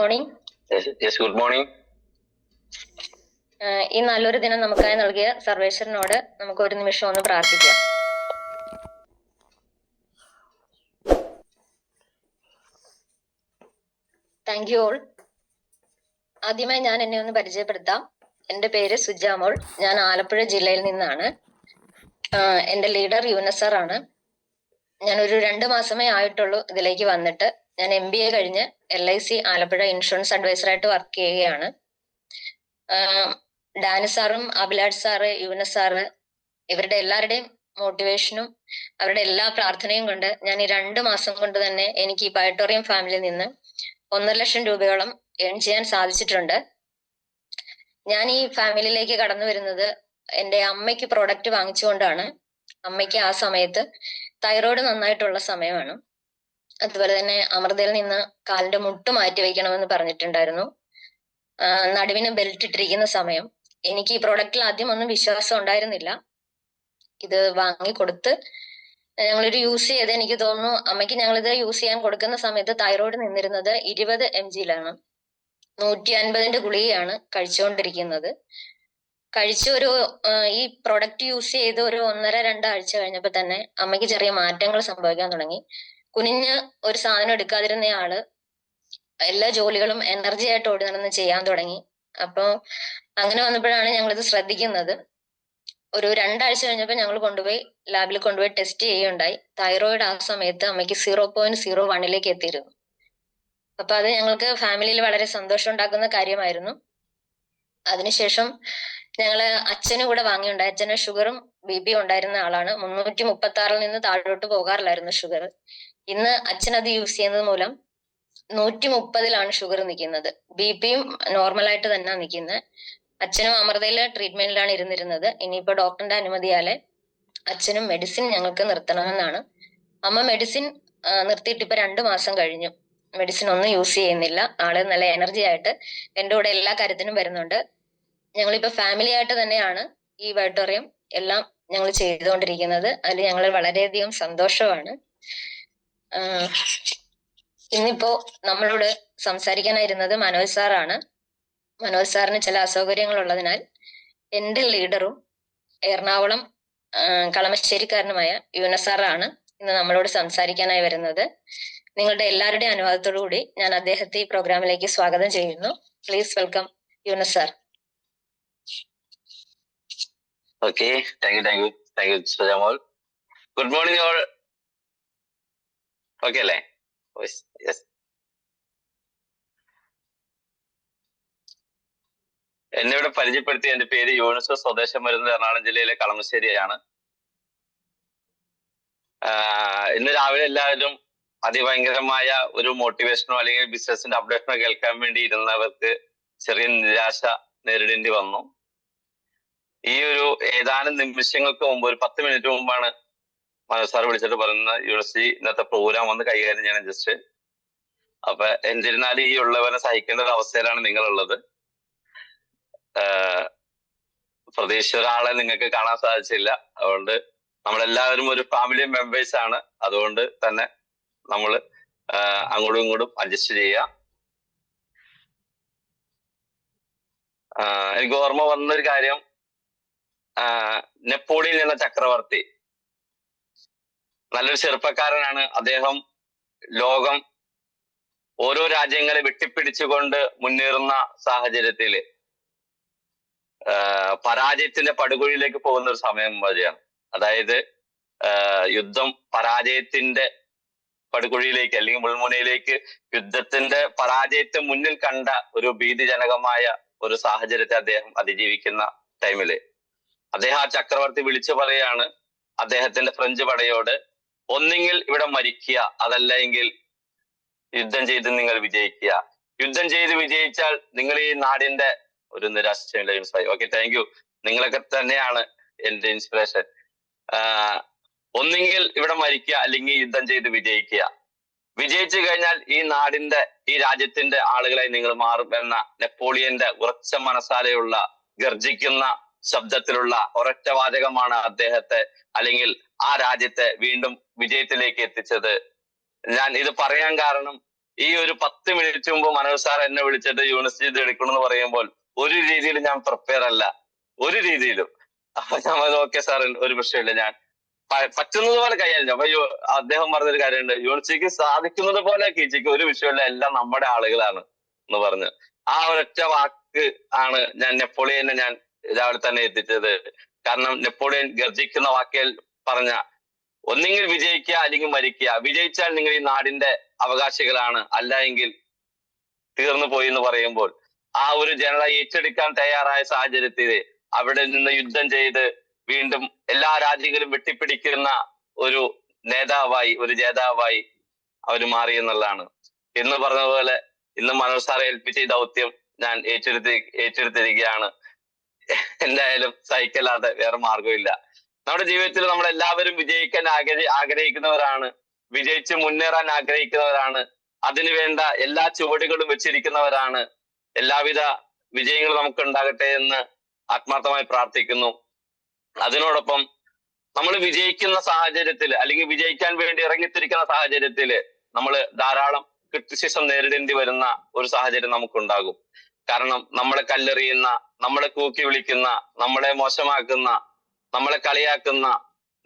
Morning. Good morning. ഈ നല്ലൊരു ദിനം നമുക്കായി നൽകിയ സർവേശ്വരനോട് നമുക്ക് ഒരു നിമിഷം ഒന്ന് പ്രാർത്ഥിക്കാം. Thank you all. ആദ്യമായി ഞാൻ എന്നെ ഒന്ന് പരിചയപ്പെടുത്താം. എൻ്റെ പേര് സുജാമോൾ. ഞാൻ ആലപ്പുഴ ജില്ലയിൽ നിന്നാണ്. എൻ്റെ ലീഡർ യൂനസർ ആണ്. ഞാനൊരു 2 മാസമേ ആയിട്ടുള്ളൂ ഇതിലേക്ക് വന്നിട്ട്. ഞാൻ MBA കഴിഞ്ഞ് LIC ആലപ്പുഴ ഇൻഷുറൻസ് അഡ്വൈസറായിട്ട് വർക്ക് ചെയ്യുകയാണ്. ഡാനി സാറും അഭിലാഷ് സാറ്, യൂനസ് സാറ്, ഇവരുടെ എല്ലാവരുടെയും മോട്ടിവേഷനും അവരുടെ എല്ലാ പ്രാർത്ഥനയും കൊണ്ട് ഞാൻ ഈ 2 മാസം കൊണ്ട് തന്നെ എനിക്ക് ഈ ബയോട്ടോറിയം ഫാമിലിയിൽ നിന്ന് 1.5 ലക്ഷം രൂപയോളം ഏൺ ചെയ്യാൻ സാധിച്ചിട്ടുണ്ട്. ഞാൻ ഈ ഫാമിലിയിലേക്ക് കടന്നു വരുന്നത് എൻ്റെ അമ്മയ്ക്ക് പ്രോഡക്റ്റ് വാങ്ങിച്ചുകൊണ്ടാണ്. അമ്മയ്ക്ക് ആ സമയത്ത് തൈറോയ്ഡ് നന്നായിട്ടുള്ള സമയമാണ്. അതുപോലെ തന്നെ അമൃതയിൽ നിന്ന് കാലിന്റെ മുട്ട് മാറ്റി വയ്ക്കണമെന്ന് പറഞ്ഞിട്ടുണ്ടായിരുന്നു. നടുവിന് ബെൽറ്റ് ഇട്ടിരിക്കുന്ന സമയം. എനിക്ക് ഈ പ്രോഡക്റ്റിൽ ആദ്യം ഒന്നും വിശ്വാസം ഉണ്ടായിരുന്നില്ല. ഇത് വാങ്ങിക്കൊടുത്ത് ഞങ്ങളിത് യൂസ് ചെയ്ത് എനിക്ക് തോന്നുന്നു അമ്മയ്ക്ക് ഞങ്ങളിത് യൂസ് ചെയ്യാൻ കൊടുക്കുന്ന സമയത്ത് തൈറോയ്ഡ് നിന്നിരുന്നത് 20 mg-ലാണ്. 150-ന്റെ ഗുളികയാണ് കഴിച്ചുകൊണ്ടിരിക്കുന്നത്. ഈ പ്രോഡക്റ്റ് യൂസ് ചെയ്ത് ഒരു 1.5-2 ആഴ്ച കഴിഞ്ഞപ്പോൾ തന്നെ അമ്മയ്ക്ക് ചെറിയ മാറ്റങ്ങൾ സംഭവിക്കാൻ തുടങ്ങി. കുനിഞ്ഞ് ഒരു സാധനം എടുക്കാതിരുന്ന ആള് എല്ലാ ജോലികളും എനർജി ആയിട്ട് ഓടി നടന്ന് ചെയ്യാൻ തുടങ്ങി. അപ്പൊ അങ്ങനെ വന്നപ്പോഴാണ് ഞങ്ങളിത് ശ്രദ്ധിക്കുന്നത്. ഒരു 2 ആഴ്ച കഴിഞ്ഞപ്പോൾ ഞങ്ങൾ ലാബിൽ കൊണ്ടുപോയി ടെസ്റ്റ് ചെയ്യുകയുണ്ടായി. തൈറോയിഡ് ആ സമയത്ത് അമ്മയ്ക്ക് 0.01-ലേക്ക് എത്തിയിരുന്നു. അപ്പൊ അത് ഞങ്ങൾക്ക് ഫാമിലിയിൽ വളരെ സന്തോഷം ഉണ്ടാക്കുന്ന കാര്യമായിരുന്നു. അതിനുശേഷം ഞങ്ങള് അച്ഛനും കൂടെ വാങ്ങിയുണ്ടായി. അച്ഛന് ഷുഗറും BP ഉണ്ടായിരുന്ന ആളാണ്. 336-ൽ നിന്ന് താഴോട്ട് പോകാറില്ലായിരുന്നു ഷുഗർ. ഇന്ന് അച്ഛൻ അത് യൂസ് ചെയ്യുന്നത് മൂലം 130-ലാണ് ഷുഗർ നിൽക്കുന്നത്. BP-യും നോർമലായിട്ട് തന്നെ നിൽക്കുന്നത്. അച്ഛനും അമൃതയിലെ ട്രീറ്റ്മെന്റിലാണ് ഇരുന്നിരുന്നത്. ഇനിയിപ്പോ ഡോക്ടറിന്റെ അനുമതിയാലെ അച്ഛനും മെഡിസിൻ ഞങ്ങൾക്ക് നിർത്തണമെന്നാണ്. അമ്മ മെഡിസിൻ നിർത്തിയിട്ട് ഇപ്പൊ 2 മാസം കഴിഞ്ഞു. മെഡിസിൻ ഒന്നും യൂസ് ചെയ്യുന്നില്ല. ആള് നല്ല എനർജി ആയിട്ട് എൻ്റെ കൂടെ എല്ലാ കാര്യത്തിനും വരുന്നുണ്ട്. ഞങ്ങളിപ്പോ ഫാമിലി ആയിട്ട് തന്നെയാണ് ഈ ബയോട്ടോറിയം എല്ലാം ഞങ്ങൾ ചെയ്തുകൊണ്ടിരിക്കുന്നത്. അതിൽ ഞങ്ങൾ വളരെയധികം സന്തോഷമാണ്. ഇന്നിപ്പോ നമ്മളോട് സംസാരിക്കാനായിരുന്നത് മനോജ് സാറാണ്. മനോജ് സാറിന് ചില അസൗകര്യങ്ങൾ ഉള്ളതിനാൽ എൻ്റെ ലീഡറും എറണാകുളം കളമശ്ശേരിക്കാരനുമായ യൂനസ് സാറാണ് ഇന്ന് നമ്മളോട് സംസാരിക്കാനായി വരുന്നത്. നിങ്ങളുടെ എല്ലാവരുടെയും അനുവാദത്തോടു കൂടി ഞാൻ അദ്ദേഹത്തെ ഈ പ്രോഗ്രാമിലേക്ക് സ്വാഗതം ചെയ്യുന്നു. Please welcome Yunus sir. Okay, thank you, Sujamal. Good morning, all. Okay, അല്ലേ? Yes. എന്നെ ഇവിടെ പരിചയപ്പെടുത്തി. എന്റെ പേര് യൂനസ്. സ്വദേശം വരുന്നത് എറണാകുളം ജില്ലയിലെ കളമശ്ശേരിയാണ്. ഇന്ന് രാവിലെ എല്ലാവരും അതിഭയങ്കരമായ ഒരു മോട്ടിവേഷനോ അല്ലെങ്കിൽ ബിസിനസിന്റെ അപ്ഡേഷനോ കേൾക്കാൻ വേണ്ടി ഇരുന്നവർക്ക് ചെറിയ നിരാശ നേരിടേണ്ടി വന്നു. ഈ ഒരു ഏതാനും നിമിഷങ്ങൾക്ക് മുമ്പ്, ഒരു 10 മിനിറ്റ് മുമ്പാണ് മനോജ് സാർ വിളിച്ചിട്ട് പറയുന്നത് യൂണിവേഴ്സിറ്റി ഇന്നത്തെ പ്രോഗ്രാം വന്ന് കൈകാര്യം ചെയ്യണം ജസ്റ്റ്. അപ്പൊ എന്നിരുന്നാലും ഈ ഉള്ളവരെ സഹിക്കേണ്ട ഒരു അവസ്ഥയിലാണ് നിങ്ങളുള്ളത്. പ്രതീക്ഷിച്ച ഒരാളെ നിങ്ങൾക്ക് കാണാൻ സാധിച്ചില്ല. അതുകൊണ്ട് നമ്മളെല്ലാവരും ഒരു ഫാമിലി മെമ്പേഴ്സ് ആണ്. അതുകൊണ്ട് തന്നെ നമ്മൾ അങ്ങോട്ടും ഇങ്ങോട്ടും അഡ്ജസ്റ്റ് ചെയ്യുക. എനിക്ക് ഓർമ്മ വന്നൊരു കാര്യം, നെപ്പോളിയൻ എന്ന ചക്രവർത്തി നല്ലൊരു ചെറുപ്പക്കാരനാണ്. അദ്ദേഹം ലോകം ഓരോ രാജ്യങ്ങളെ വെട്ടിപ്പിടിച്ചുകൊണ്ട് മുന്നേറുന്ന സാഹചര്യത്തില് പരാജയത്തിന്റെ പടുകുഴിയിലേക്ക് പോകുന്ന ഒരു സമയം വരെയാണ്. അതായത് യുദ്ധം പരാജയത്തിന്റെ പടുകുഴിയിലേക്ക് അല്ലെങ്കിൽ മുൾമുനയിലേക്ക്, യുദ്ധത്തിന്റെ പരാജയത്തെ മുന്നിൽ കണ്ട ഒരു ഭീതിജനകമായ ഒരു സാഹചര്യത്തെ അദ്ദേഹം അതിജീവിക്കുന്ന ടൈമില് അദ്ദേഹം ആ ചക്രവർത്തി വിളിച്ചു പറയാണ് അദ്ദേഹത്തിന്റെ ഫ്രഞ്ച് പടയോട്, ഒന്നെങ്കിൽ ഇവിടെ മരിക്കുക, അതല്ല എങ്കിൽ യുദ്ധം ചെയ്ത് നിങ്ങൾ വിജയിക്കുക. യുദ്ധം ചെയ്ത് വിജയിച്ചാൽ നിങ്ങൾ ഈ നാടിന്റെ ഒരു നിരാശയില്ല. Okay, thank you. നിങ്ങളൊക്കെ തന്നെയാണ് എന്റെ ഇൻസ്പിറേഷൻ. ഒന്നെങ്കിൽ ഇവിടെ മരിക്കുക, അല്ലെങ്കിൽ യുദ്ധം ചെയ്ത് വിജയിക്കുക. വിജയിച്ചു കഴിഞ്ഞാൽ ഈ നാടിന്റെ, ഈ രാജ്യത്തിന്റെ ആളുകളായി നിങ്ങൾ മാറും എന്ന നെപ്പോളിയന്റെ ഉറച്ച മനസ്സാലെയുള്ള, ഗർജിക്കുന്ന ശബ്ദത്തിലുള്ള ഒരൊറ്റ വാചകമാണ് അദ്ദേഹത്തെ അല്ലെങ്കിൽ ആ രാജ്യത്തെ വീണ്ടും വിജയത്തിലേക്ക് എത്തിച്ചത്. ഞാൻ ഇത് പറയാൻ കാരണം, ഈ ഒരു 10 മിനിറ്റ് മുമ്പ് മനോജ് സാർ എന്നെ വിളിച്ചിട്ട് യൂണിവേഴ്സിറ്റി ഇത് എടുക്കണം എന്ന് പറയുമ്പോൾ ഒരു രീതിയിലും ഞാൻ പ്രിപ്പയർ അല്ല, ഒരു രീതിയിലും. അപ്പൊ ഞാൻ ഓക്കെ സാർ, ഒരു പ്രശ്നമില്ല, ഞാൻ പറ്റുന്നത് പോലെ കൈകാര്യം. അപ്പൊ അദ്ദേഹം പറഞ്ഞൊരു കാര്യമുണ്ട്, യൂണിവേഴ്സിറ്റിക്ക് സാധിക്കുന്നത് പോലെ കീച്ചിക്ക് ഒരു വിഷയമില്ല, എല്ലാം നമ്മുടെ ആളുകളാണ് എന്ന് പറഞ്ഞ്. ആ ഒരൊറ്റ വാക്ക് ആണ് ഞാൻ നെപ്പോളിയനെ ഞാൻ രാവിലെ തന്നെ എത്തിച്ചത്. കാരണം നെപ്പോളിയൻ ഗർജിക്കുന്ന വാക്കിൽ പറഞ്ഞ, ഒന്നെങ്കിൽ വിജയിക്കുക അല്ലെങ്കിൽ മരിക്കുക, വിജയിച്ചാൽ നിങ്ങൾ ഈ നാടിന്റെ അവകാശികളാണ്, അല്ല എങ്കിൽ തീർന്നു പോയി എന്ന് പറയുമ്പോൾ ആ ഒരു ജനത ഏറ്റെടുക്കാൻ തയ്യാറായ സാഹചര്യത്തിൽ അവിടെ നിന്ന് യുദ്ധം ചെയ്ത് വീണ്ടും എല്ലാ രാജ്യങ്ങളും വെട്ടിപ്പിടിക്കുന്ന ഒരു നേതാവായി, ഒരു ജേതാവായി അവർ മാറി എന്നുള്ളതാണ്. എന്ന് പറഞ്ഞതുപോലെ ഇന്ന് മനോജ് സാറെ ഏൽപ്പിച്ച ഈ ദൗത്യം ഞാൻ ഏറ്റെടുത്തിരിക്കുകയാണ്. എന്തായാലും സഹിക്കല്ലാതെ വേറെ മാർഗമില്ല. നമ്മുടെ ജീവിതത്തിൽ നമ്മൾ എല്ലാവരും വിജയിക്കാൻ ആഗ്രഹിക്കുന്നവരാണ്, വിജയിച്ച് മുന്നേറാൻ ആഗ്രഹിക്കുന്നവരാണ്, അതിനു വേണ്ട എല്ലാ ചുവടുകളും വെച്ചിരിക്കുന്നവരാണ്. എല്ലാവിധ വിജയങ്ങളും നമുക്ക് ഉണ്ടാകട്ടെ എന്ന് ആത്മാർത്ഥമായി പ്രാർത്ഥിക്കുന്നു. അതിനോടൊപ്പം നമ്മൾ വിജയിക്കുന്ന സാഹചര്യത്തിൽ അല്ലെങ്കിൽ വിജയിക്കാൻ വേണ്ടി ഇറങ്ങിത്തിരിക്കുന്ന സാഹചര്യത്തിൽ നമ്മൾ ധാരാളം ക്രിറ്റിസിസം നേരിടേണ്ടി വരുന്ന ഒരു സാഹചര്യം നമുക്കുണ്ടാകും. കാരണം നമ്മളെ കല്ലെറിയുന്ന, നമ്മളെ കൂക്കി വിളിക്കുന്ന, നമ്മളെ മോശമാക്കുന്ന, നമ്മളെ കളിയാക്കുന്ന,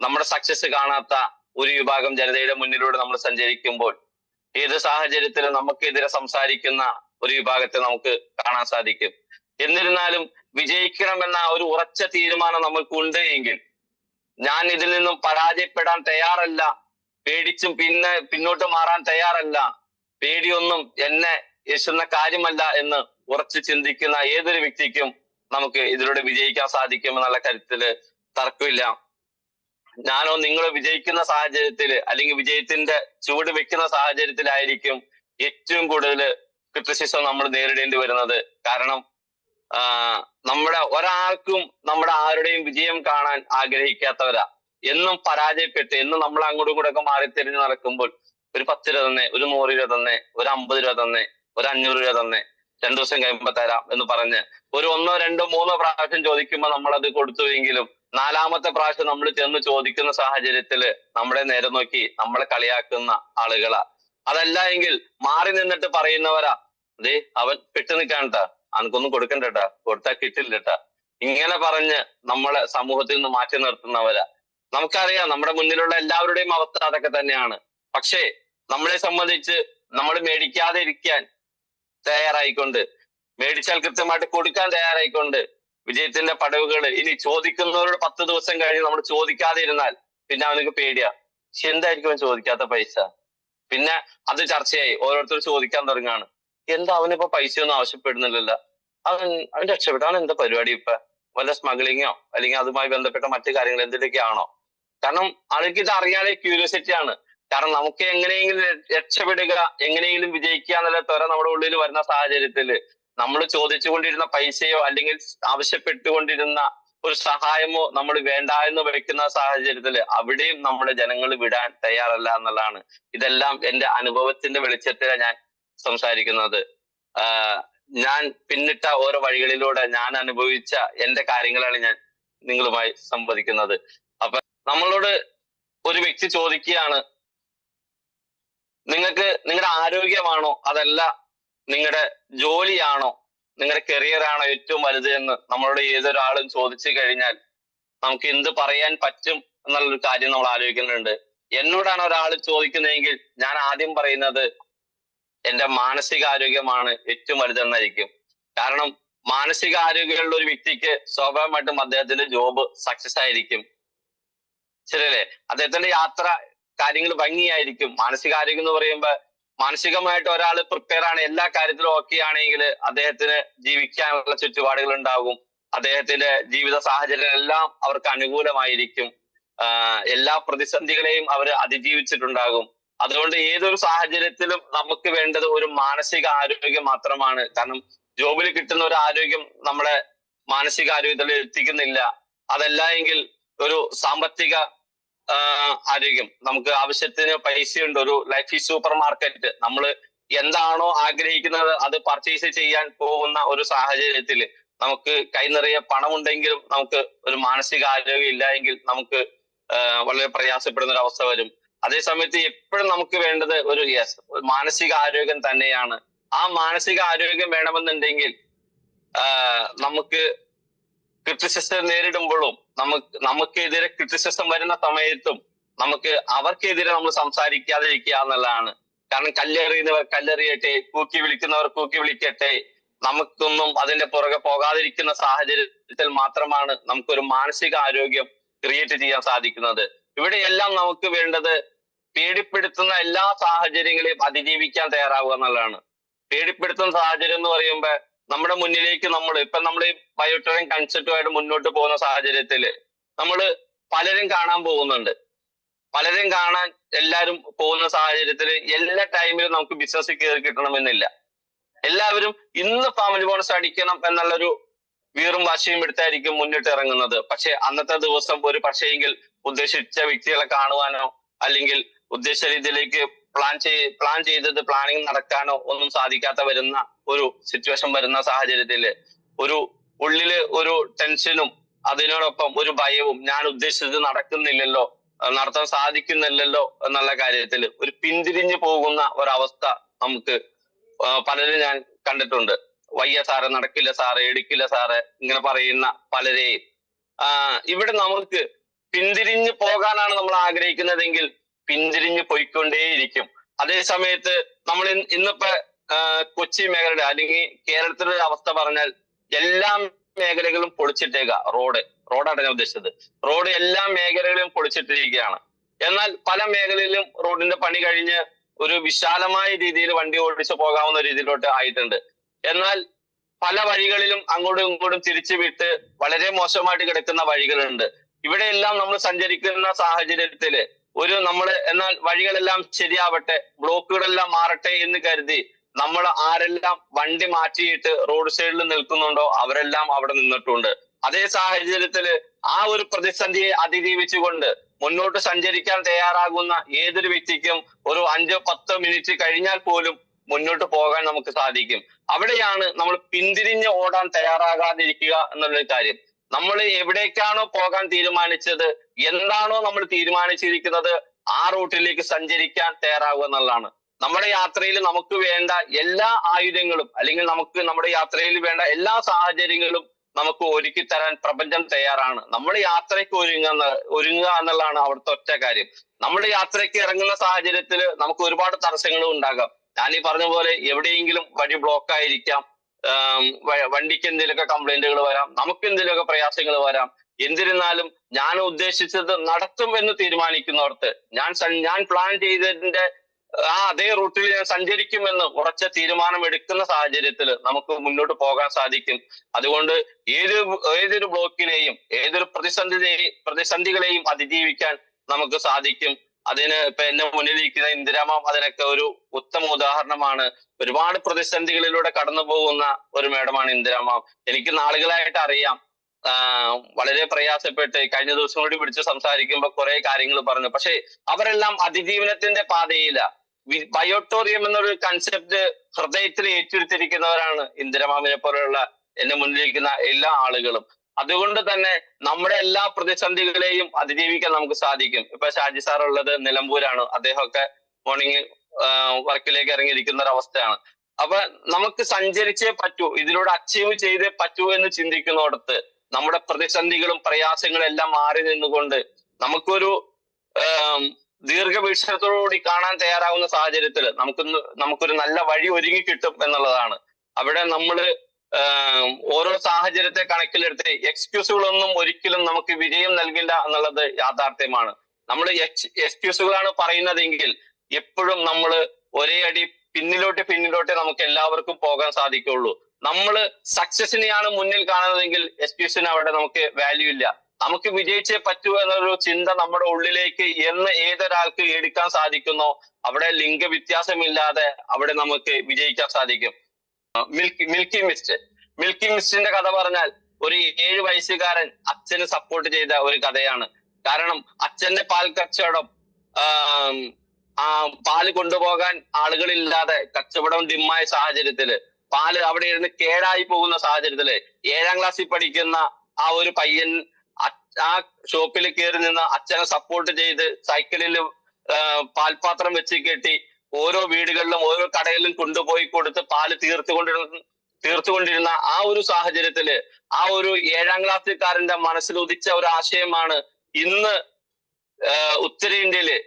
നമ്മുടെ സക്സസ് കാണാത്ത ഒരു വിഭാഗം ജനതയുടെ മുന്നിലൂടെ നമ്മൾ സഞ്ചരിക്കുമ്പോൾ ഏത് സാഹചര്യത്തിലും നമുക്കെതിരെ സംസാരിക്കുന്ന ഒരു വിഭാഗത്തെ നമുക്ക് കാണാൻ സാധിക്കും. എന്നിരുന്നാലും വിജയിക്കണമെന്ന ഒരു ഉറച്ച തീരുമാനം നമ്മൾക്കുണ്ട് എങ്കിൽ, ഞാൻ ഇതിൽ നിന്നും പരാജയപ്പെടാൻ തയ്യാറല്ല, പേടിച്ചും പിന്നോട്ട് മാറാൻ തയ്യാറല്ല, പേടിയൊന്നും എന്നെ യശുന്ന കാര്യമല്ല എന്ന് ഉറച്ചു ചിന്തിക്കുന്ന ഏതൊരു വ്യക്തിക്കും നമുക്ക് ഇതിലൂടെ വിജയിക്കാൻ സാധിക്കുമെന്നുള്ള കാര്യത്തില് തർക്കമില്ല. ഞാനോ നിങ്ങളോ വിജയിക്കുന്ന സാഹചര്യത്തില് അല്ലെങ്കിൽ വിജയത്തിന്റെ ചുവട് വെക്കുന്ന സാഹചര്യത്തിലായിരിക്കും ഏറ്റവും കൂടുതൽ ക്രിറ്റിസിസം നമ്മൾ നേരിടേണ്ടി വരുന്നത്. കാരണം നമ്മുടെ ഒരാൾക്കും നമ്മുടെ ആരുടെയും വിജയം കാണാൻ ആഗ്രഹിക്കാത്തവരാ. എന്നും പരാജയപ്പെട്ട് എന്നും നമ്മൾ അങ്ങോട്ടും ഇങ്ങോട്ടും ഒക്കെ മാറിത്തിരിഞ്ഞ് നടക്കുമ്പോൾ ഒരു 10 രൂപ തന്നെ, ഒരു 100 രൂപ തന്നെ, ഒരു 50 രൂപ തന്നെ, ഒരു 500 രൂപ തന്നെ, 2 ദിവസം കഴിയുമ്പോ തരാം എന്ന് പറഞ്ഞ് ഒരു 1, 2, 3 പ്രാവശ്യം ചോദിക്കുമ്പോൾ നമ്മളത് കൊടുത്തുവെങ്കിലും 4ാമത്തെ പ്രാവശ്യം നമ്മൾ ചെന്ന് ചോദിക്കുന്ന സാഹചര്യത്തില് നമ്മളെ നേരെ നോക്കി നമ്മളെ കളിയാക്കുന്ന ആളുകളാ. അതല്ല എങ്കിൽ മാറി നിന്നിട്ട് പറയുന്നവരാ, അതെ അവൻ പെട്ടു നിൽക്കാണ്ടാ, അനക്കൊന്നും കൊടുക്കണ്ടട്ടാ, കൊടുത്താൽ കിട്ടില്ലട്ടാ, ഇങ്ങനെ പറഞ്ഞ് നമ്മളെ സമൂഹത്തിൽ നിന്ന് മാറ്റി നിർത്തുന്നവരാ. നമുക്കറിയാം നമ്മുടെ മുന്നിലുള്ള എല്ലാവരുടെയും അവസ്ഥ അതൊക്കെ തന്നെയാണ്. പക്ഷേ നമ്മളെ സംബന്ധിച്ച് നമ്മൾ മേടിക്കാതെ ഇരിക്കാൻ തയ്യാറായിക്കൊണ്ട്, മേടിച്ചാൽ കൃത്യമായിട്ട് കൊടുക്കാൻ തയ്യാറായിക്കൊണ്ട് വിജയത്തിന്റെ പടവുകൾ ഇനി ചോദിക്കുന്നവരോട് 10 ദിവസം കഴിഞ്ഞ് നമ്മൾ ചോദിക്കാതെ ഇരുന്നാൽ പിന്നെ അവനക്ക് പേടിയാ, പക്ഷെ എന്തായിരിക്കും അവൻ ചോദിക്കാത്ത പൈസ? പിന്നെ അത് ചർച്ചയായി, ഓരോരുത്തർ ചോദിക്കാൻ തുടങ്ങാണ്, എന്താ അവനിപ്പോ പൈസയൊന്നും ആവശ്യപ്പെടുന്നില്ലല്ലോ, അവൻ രക്ഷപ്പെട്ടു, അവൻ എന്താ പരിപാടി ഇപ്പൊ, വല്ല സ്മഗ്ലിങ്ങോ അല്ലെങ്കിൽ അതുമായി ബന്ധപ്പെട്ട മറ്റു കാര്യങ്ങൾ എന്തിലൊക്കെയാണോ? കാരണം ആൾക്ക് ഇത് അറിയാതെ ക്യൂരിയോസിറ്റി ആണ്. കാരണം നമുക്ക് എങ്ങനെയെങ്കിലും രക്ഷപ്പെടുക, എങ്ങനെയെങ്കിലും വിജയിക്കുക എന്നുള്ള ത്വര നമ്മുടെ ഉള്ളിൽ വരുന്ന സാഹചര്യത്തില് നമ്മൾ ചോദിച്ചുകൊണ്ടിരുന്ന പൈസയോ അല്ലെങ്കിൽ ആവശ്യപ്പെട്ടുകൊണ്ടിരുന്ന ഒരു സഹായമോ നമ്മൾ വേണ്ട എന്ന് വെക്കുന്ന സാഹചര്യത്തില് അവിടെയും നമ്മുടെ ജനങ്ങൾ വിടാൻ തയ്യാറല്ല എന്നുള്ളതാണ്. ഇതെല്ലാം എന്റെ അനുഭവത്തിന്റെ വെളിച്ചത്തിലാണ് ഞാൻ സംസാരിക്കുന്നത്. ഞാൻ പിന്നിട്ട ഓരോ വഴികളിലൂടെ ഞാൻ അനുഭവിച്ച എന്റെ കാര്യങ്ങളാണ് ഞാൻ നിങ്ങളുമായി സംവദിക്കുന്നത്. അപ്പൊ നമ്മളോട് ഒരു വ്യക്തി ചോദിക്കുകയാണ്, നിങ്ങൾക്ക് നിങ്ങളുടെ ആരോഗ്യമാണോ അതല്ല നിങ്ങളുടെ ജോലിയാണോ, നിങ്ങളുടെ കരിയറാണോ ഏറ്റവും വലുത് എന്ന് നമ്മളോട് ഏതൊരാളും ചോദിച്ചു കഴിഞ്ഞാൽ നമുക്ക് എന്ത് പറയാൻ പറ്റും എന്നുള്ളൊരു കാര്യം നമ്മൾ ആലോചിക്കുന്നുണ്ട്. എന്നോടാണ് ഒരാൾ ചോദിക്കുന്നതെങ്കിൽ ഞാൻ ആദ്യം പറയുന്നത് എന്റെ മാനസികാരോഗ്യമാണ് ഏറ്റവും വലുതെന്നായിരിക്കും. കാരണം മാനസികാരോഗ്യമുള്ള ഒരു വ്യക്തിക്ക് സ്വാഭാവികമായിട്ടും അദ്ദേഹത്തിന്റെ ജോബ് സക്സസ് ആയിരിക്കും, ശരിയല്ലേ? അദ്ദേഹത്തിന്റെ യാത്ര കാര്യങ്ങൾ ഭംഗിയായിരിക്കും. മാനസികാരോഗ്യം എന്ന് പറയുമ്പോ മാനസികമായിട്ട് ഒരാൾ പ്രിപ്പയർ ആണ്, എല്ലാ കാര്യത്തിലും ഓക്കെ ആണെങ്കിൽ അദ്ദേഹത്തിന് ജീവിക്കാനുള്ള ചുറ്റുപാടുകൾ ഉണ്ടാകും, അദ്ദേഹത്തിന്റെ ജീവിത സാഹചര്യം എല്ലാം അവർക്ക് അനുകൂലമായിരിക്കും, എല്ലാ പ്രതിസന്ധികളെയും അവർ അതിജീവിച്ചിട്ടുണ്ടാകും. അതുകൊണ്ട് ഏതൊരു സാഹചര്യത്തിലും നമുക്ക് വേണ്ടത് ഒരു മാനസിക ആരോഗ്യം മാത്രമാണ്. കാരണം ജോബിൽ കിട്ടുന്ന ഒരു ആരോഗ്യം നമ്മളെ മാനസിക ആരോഗ്യത്തിൽ എത്തിക്കുന്നില്ല. അതല്ല എങ്കിൽ ഒരു സാമ്പത്തിക ആരോഗ്യം, നമുക്ക് ആവശ്യത്തിന് പൈസയുണ്ട്, ഒരു ലൈഫ് ഈ സൂപ്പർ മാർക്കറ്റ്, നമ്മൾ എന്താണോ ആഗ്രഹിക്കുന്നത് അത് പർച്ചേസ് ചെയ്യാൻ പോകുന്ന ഒരു സാഹചര്യത്തിൽ നമുക്ക് കൈ നിറയെ പണമുണ്ടെങ്കിലും നമുക്ക് ഒരു മാനസിക ആരോഗ്യം ഇല്ല എങ്കിൽ നമുക്ക് വളരെ പ്രയാസപ്പെടുന്ന ഒരു അവസ്ഥ വരും. അതേസമയത്ത് എപ്പോഴും നമുക്ക് വേണ്ടത് ഒരു മാനസിക ആരോഗ്യം തന്നെയാണ്. ആ മാനസിക ആരോഗ്യം വേണമെന്നുണ്ടെങ്കിൽ നമുക്ക് ക്രിറ്റിസിസം നേരിടുമ്പോഴും നമുക്കെതിരെ ക്രിറ്റിസിസം വരുന്ന സമയത്തും നമുക്ക് അവർക്കെതിരെ നമ്മൾ സംസാരിക്കാതിരിക്കുക എന്നുള്ളതാണ്. കാരണം കല്ലെറിയുന്നവർ കല്ലെറിയട്ടെ, കൂക്കി വിളിക്കുന്നവർ കൂക്കി വിളിക്കട്ടെ, നമുക്കൊന്നും അതിന്റെ പുറകെ പോകാതിരിക്കുന്ന സാഹചര്യത്തിൽ മാത്രമാണ് നമുക്കൊരു മാനസിക ആരോഗ്യം ക്രിയേറ്റ് ചെയ്യാൻ സാധിക്കുന്നത്. ഇവിടെയെല്ലാം നമുക്ക് വേണ്ടത് പേടിപ്പെടുത്തുന്ന എല്ലാ സാഹചര്യങ്ങളെയും അതിജീവിക്കാൻ തയ്യാറാവുക എന്നുള്ളതാണ്. പേടിപ്പെടുത്തുന്ന സാഹചര്യം എന്ന് പറയുമ്പോൾ നമ്മുടെ മുന്നിലേക്ക് നമ്മൾ ഈ ബയോട്രെയിൻ കൺസെപ്റ്റുമായിട്ട് മുന്നോട്ട് പോകുന്ന സാഹചര്യത്തില് പലരും കാണാൻ പോകുന്നുണ്ട്. പലരും കാണാൻ എല്ലാവരും പോകുന്ന സാഹചര്യത്തില് എല്ലാ ടൈമിലും നമുക്ക് ബിസിനസ് കയറി കിട്ടണമെന്നില്ല. എല്ലാവരും ഇന്ന് ഫാമിലി ബോണസ് അടിക്കണം എന്നുള്ളൊരു വീറും വാശിയും എടുത്തായിരിക്കും മുന്നിട്ട് ഇറങ്ങുന്നത്. പക്ഷെ അന്നത്തെ ദിവസം ഒരു പക്ഷേയെങ്കിൽ ഉദ്ദേശിച്ച വ്യക്തികളെ കാണുവാനോ അല്ലെങ്കിൽ ഉദ്ദേശിച്ച രീതിയിലേക്ക് പ്ലാൻ ചെയ്തത് പ്ലാനിങ് നടക്കാനോ ഒന്നും സാധിക്കാത്ത വരുന്ന ഒരു സിറ്റുവേഷൻ വരുന്ന സാഹചര്യത്തില് ഉള്ളില് ഒരു ടെൻഷനും അതിനോടൊപ്പം ഒരു ഭയവും, ഞാൻ ഉദ്ദേശിച്ചത് നടക്കുന്നില്ലല്ലോ, നടത്താൻ സാധിക്കുന്നില്ലല്ലോ എന്നുള്ള കാര്യത്തില് ഒരു പിന്തിരിഞ്ഞു പോകുന്ന ഒരവസ്ഥ നമുക്ക് പലരും ഞാൻ കണ്ടിട്ടുണ്ട്. വയ്യ സാറ്, നടക്കില്ല സാറ്, എടുക്കില്ല സാറ് ഇങ്ങനെ പറയുന്ന പലരെയും. ഇവിടെ നമുക്ക് പിന്തിരിഞ്ഞു പോകാനാണ് നമ്മൾ ആഗ്രഹിക്കുന്നതെങ്കിൽ പിന്തിരിഞ്ഞു പോയിക്കൊണ്ടേയിരിക്കും. അതേ സമയത്ത് നമ്മൾ ഇന്നിപ്പോ കൊച്ചി മേഖലയുടെ അല്ലെങ്കിൽ കേരളത്തിലെ അവസ്ഥ പറഞ്ഞാൽ എല്ലാ മേഖലകളും പൊളിച്ചിട്ടേക്ക. റോഡാണ് ഞാൻ ഉദ്ദേശിച്ചത്. റോഡ് എല്ലാ മേഖലകളിലും പൊളിച്ചിട്ടിരിക്കുകയാണ്. എന്നാൽ പല മേഖലയിലും റോഡിന്റെ പണി കഴിഞ്ഞ് ഒരു വിശാലമായ രീതിയിൽ വണ്ടി ഓടിച്ചു പോകാവുന്ന രീതിയിലോട്ട് ആയിട്ടുണ്ട്. എന്നാൽ പല വഴികളിലും അങ്ങോട്ടും ഇങ്ങോട്ടും തിരിച്ചു വിട്ട് വളരെ മോശമായിട്ട് കിടക്കുന്ന വഴികളുണ്ട്. ഇവിടെയെല്ലാം നമ്മൾ സഞ്ചരിക്കുന്ന സാഹചര്യത്തില് എന്നാൽ വഴികളെല്ലാം ശരിയാവട്ടെ, ബ്ലോക്കുകളെല്ലാം മാറട്ടെ എന്ന് കരുതി നമ്മൾ ആരെല്ലാം വണ്ടി മാറ്റിയിട്ട് റോഡ് സൈഡിൽ നിൽക്കുന്നുണ്ടോ അവരെല്ലാം അവിടെ നിന്നിട്ടുണ്ട്. അതേ സാഹചര്യത്തില് ആ ഒരു പ്രതിസന്ധിയെ അതിജീവിച്ചുകൊണ്ട് മുന്നോട്ട് സഞ്ചരിക്കാൻ തയ്യാറാകുന്ന ഏതൊരു വ്യക്തിക്കും ഒരു 5-10 മിനിറ്റ് കഴിഞ്ഞാൽ പോലും മുന്നോട്ട് പോകാൻ നമുക്ക് സാധിക്കും. അവിടെയാണ് നമ്മൾ പിന്തിരിഞ്ഞ് ഓടാൻ തയ്യാറാകാതിരിക്കുക എന്നുള്ളൊരു കാര്യം. നമ്മൾ എവിടേക്കാണോ പോകാൻ തീരുമാനിച്ചത്, എന്താണോ നമ്മൾ തീരുമാനിച്ചിരിക്കുന്നത്, ആ റൂട്ടിലേക്ക് സഞ്ചരിക്കാൻ തയ്യാറാകുക എന്നുള്ളതാണ്. നമ്മുടെ യാത്രയിൽ നമുക്ക് വേണ്ട എല്ലാ ആയുധങ്ങളും അല്ലെങ്കിൽ നമുക്ക് നമ്മുടെ യാത്രയിൽ വേണ്ട എല്ലാ സാഹചര്യങ്ങളും നമുക്ക് ഒരുക്കി തരാൻ പ്രപഞ്ചം തയ്യാറാണ്. നമ്മൾ യാത്രയ്ക്ക് ഒരുങ്ങുക എന്നുള്ളതാണ് അവിടുത്തെ ഒറ്റ കാര്യം. നമ്മൾ യാത്രയ്ക്ക് ഇറങ്ങുന്ന സാഹചര്യത്തിൽ നമുക്ക് ഒരുപാട് തടസ്സങ്ങളും ഉണ്ടാകാം. ഞാൻ ഈ പറഞ്ഞ പോലെ എവിടെയെങ്കിലും വഴി ബ്ലോക്ക് ആയിരിക്കാം, വണ്ടിക്ക് എന്തെങ്കിലുമൊക്കെ കംപ്ലൈന്റുകൾ വരാം, നമുക്ക് എന്തെങ്കിലുമൊക്കെ പ്രയാസങ്ങൾ വരാം. എന്നിരുന്നാലും ഞാൻ ഉദ്ദേശിച്ചത് നടത്തും എന്ന് തീരുമാനിക്കുന്നവർക്ക്, ഞാൻ പ്ലാൻ ചെയ്തതിന്റെ അതേ റൂട്ടിൽ ഞാൻ സഞ്ചരിക്കുമെന്ന് ഉറച്ച തീരുമാനം എടുക്കുന്ന സാഹചര്യത്തിൽ നമുക്ക് മുന്നോട്ട് പോകാൻ സാധിക്കും. അതുകൊണ്ട് ഏതൊരു ബ്ലോക്കിനെയും ഏതൊരു പ്രതിസന്ധികളെയും അതിജീവിക്കാൻ നമുക്ക് സാധിക്കും. അതിന് ഇപ്പൊ എന്റെ മുന്നിലിരിക്കുന്ന ഇന്ദിരാമാം അതിനൊക്കെ ഒരു ഉത്തമ ഉദാഹരണമാണ്. ഒരുപാട് പ്രതിസന്ധികളിലൂടെ കടന്നു പോകുന്ന ഒരു മേഡമാണ് ഇന്ദിരാമാം. എനിക്ക് നാളുകളായിട്ട് അറിയാം. വളരെ പ്രയാസപ്പെട്ട് കഴിഞ്ഞ ദിവസം കൂടി പിടിച്ച് സംസാരിക്കുമ്പോൾ കുറെ കാര്യങ്ങൾ പറഞ്ഞു. പക്ഷെ അവരെല്ലാം അതിജീവനത്തിന്റെ പാതയില. ബയോട്ടോറിയം എന്നൊരു കൺസെപ്റ്റ് ഹൃദയത്തിൽ ഏറ്റെടുത്തിരിക്കുന്നവരാണ് ഇന്ദിരാമാമിനെ പോലെയുള്ള എന്റെ മുന്നിലിരിക്കുന്ന എല്ലാ ആളുകളും. അതുകൊണ്ട് തന്നെ നമ്മുടെ എല്ലാ പ്രതിസന്ധികളെയും അതിജീവിക്കാൻ നമുക്ക് സാധിക്കും. ഇപ്പൊ ഷാജി സാർ ഉള്ളത് നിലമ്പൂരാണ്. അദ്ദേഹമൊക്കെ മോർണിംഗ് വർക്കിലേക്ക് ഇറങ്ങിയിരിക്കുന്ന ഒരു അവസ്ഥയാണ്. അപ്പൊ നമുക്ക് സഞ്ചരിച്ചേ പറ്റൂ, ഇതിലൂടെ അച്ചീവ് ചെയ്തേ പറ്റൂ എന്ന് ചിന്തിക്കുന്നിടത്ത് നമ്മുടെ പ്രതിസന്ധികളും പ്രയാസങ്ങളും എല്ലാം മാറി നിന്നുകൊണ്ട് നമുക്കൊരു ദീർഘവീക്ഷണത്തോടുകൂടി കാണാൻ തയ്യാറാവുന്ന സാഹചര്യത്തിൽ നമുക്കൊരു നല്ല വഴി ഒരുങ്ങി കിട്ടും എന്നുള്ളതാണ്. അവിടെ നമ്മള് ഓരോ സാഹചര്യത്തെ കണക്കിലെടുത്ത് എക്സ്ക്യൂസുകളൊന്നും ഒരിക്കലും നമുക്ക് വിജയം നൽകില്ല എന്നുള്ളത് യാഥാർത്ഥ്യമാണ്. നമ്മൾ എക്സ്ക്യൂസുകളാണ് പറയുന്നതെങ്കിൽ എപ്പോഴും നമ്മൾ ഒരേ അടി പിന്നിലോട്ട് നമുക്ക് എല്ലാവർക്കും പോകാൻ സാധിക്കുള്ളൂ. നമ്മൾ സക്സസിനെയാണ് മുന്നിൽ കാണുന്നതെങ്കിൽ എക്സ്ക്യൂസിന് അവിടെ നമുക്ക് വാല്യൂ ഇല്ല. നമുക്ക് വിജയിച്ചേ പറ്റൂ എന്നൊരു ചിന്ത നമ്മുടെ ഉള്ളിലേക്ക് എന്ന് ഏതൊരാൾക്ക് എടുക്കാൻ സാധിക്കുന്നോ അവിടെ ലിംഗവ്യത്യാസമില്ലാതെ അവിടെ നമുക്ക് വിജയിക്കാൻ സാധിക്കും. മിൽക്കി മിസ്റ്റിന്റെ കഥ പറഞ്ഞാൽ ഒരു 7 വയസ്സുകാരൻ അച്ഛന് സപ്പോർട്ട് ചെയ്ത ഒരു കഥയാണ്. കാരണം അച്ഛന്റെ പാൽ കച്ചവടം, പാല് കൊണ്ടുപോകാൻ ആളുകളില്ലാതെ കച്ചവടം ഡിമ്മായ സാഹചര്യത്തില് പാല് അവിടെ ഇരുന്ന് കേടായി പോകുന്ന സാഹചര്യത്തില് 7ാം ക്ലാസ്സിൽ പഠിക്കുന്ന ആ ഒരു പയ്യൻ ആ ഷോപ്പിൽ കയറി നിന്ന് അച്ഛനെ സപ്പോർട്ട് ചെയ്ത് സൈക്കിളിൽ പാൽപാത്രം വെച്ച് കെട്ടി ഓരോ വീടുകളിലും ഓരോ കടകളിലും കൊണ്ടുപോയി കൊടുത്ത് പാല് തീർത്തുകൊണ്ടിരുന്ന ആ ഒരു സാഹചര്യത്തില് ആ ഒരു 7ാം ക്ലാസ്സുകാരന്റെ മനസ്സിൽ ഉദിച്ച ഒരു ആശയമാണ് ഇന്ന് ഉത്തരേന്ത്യയില്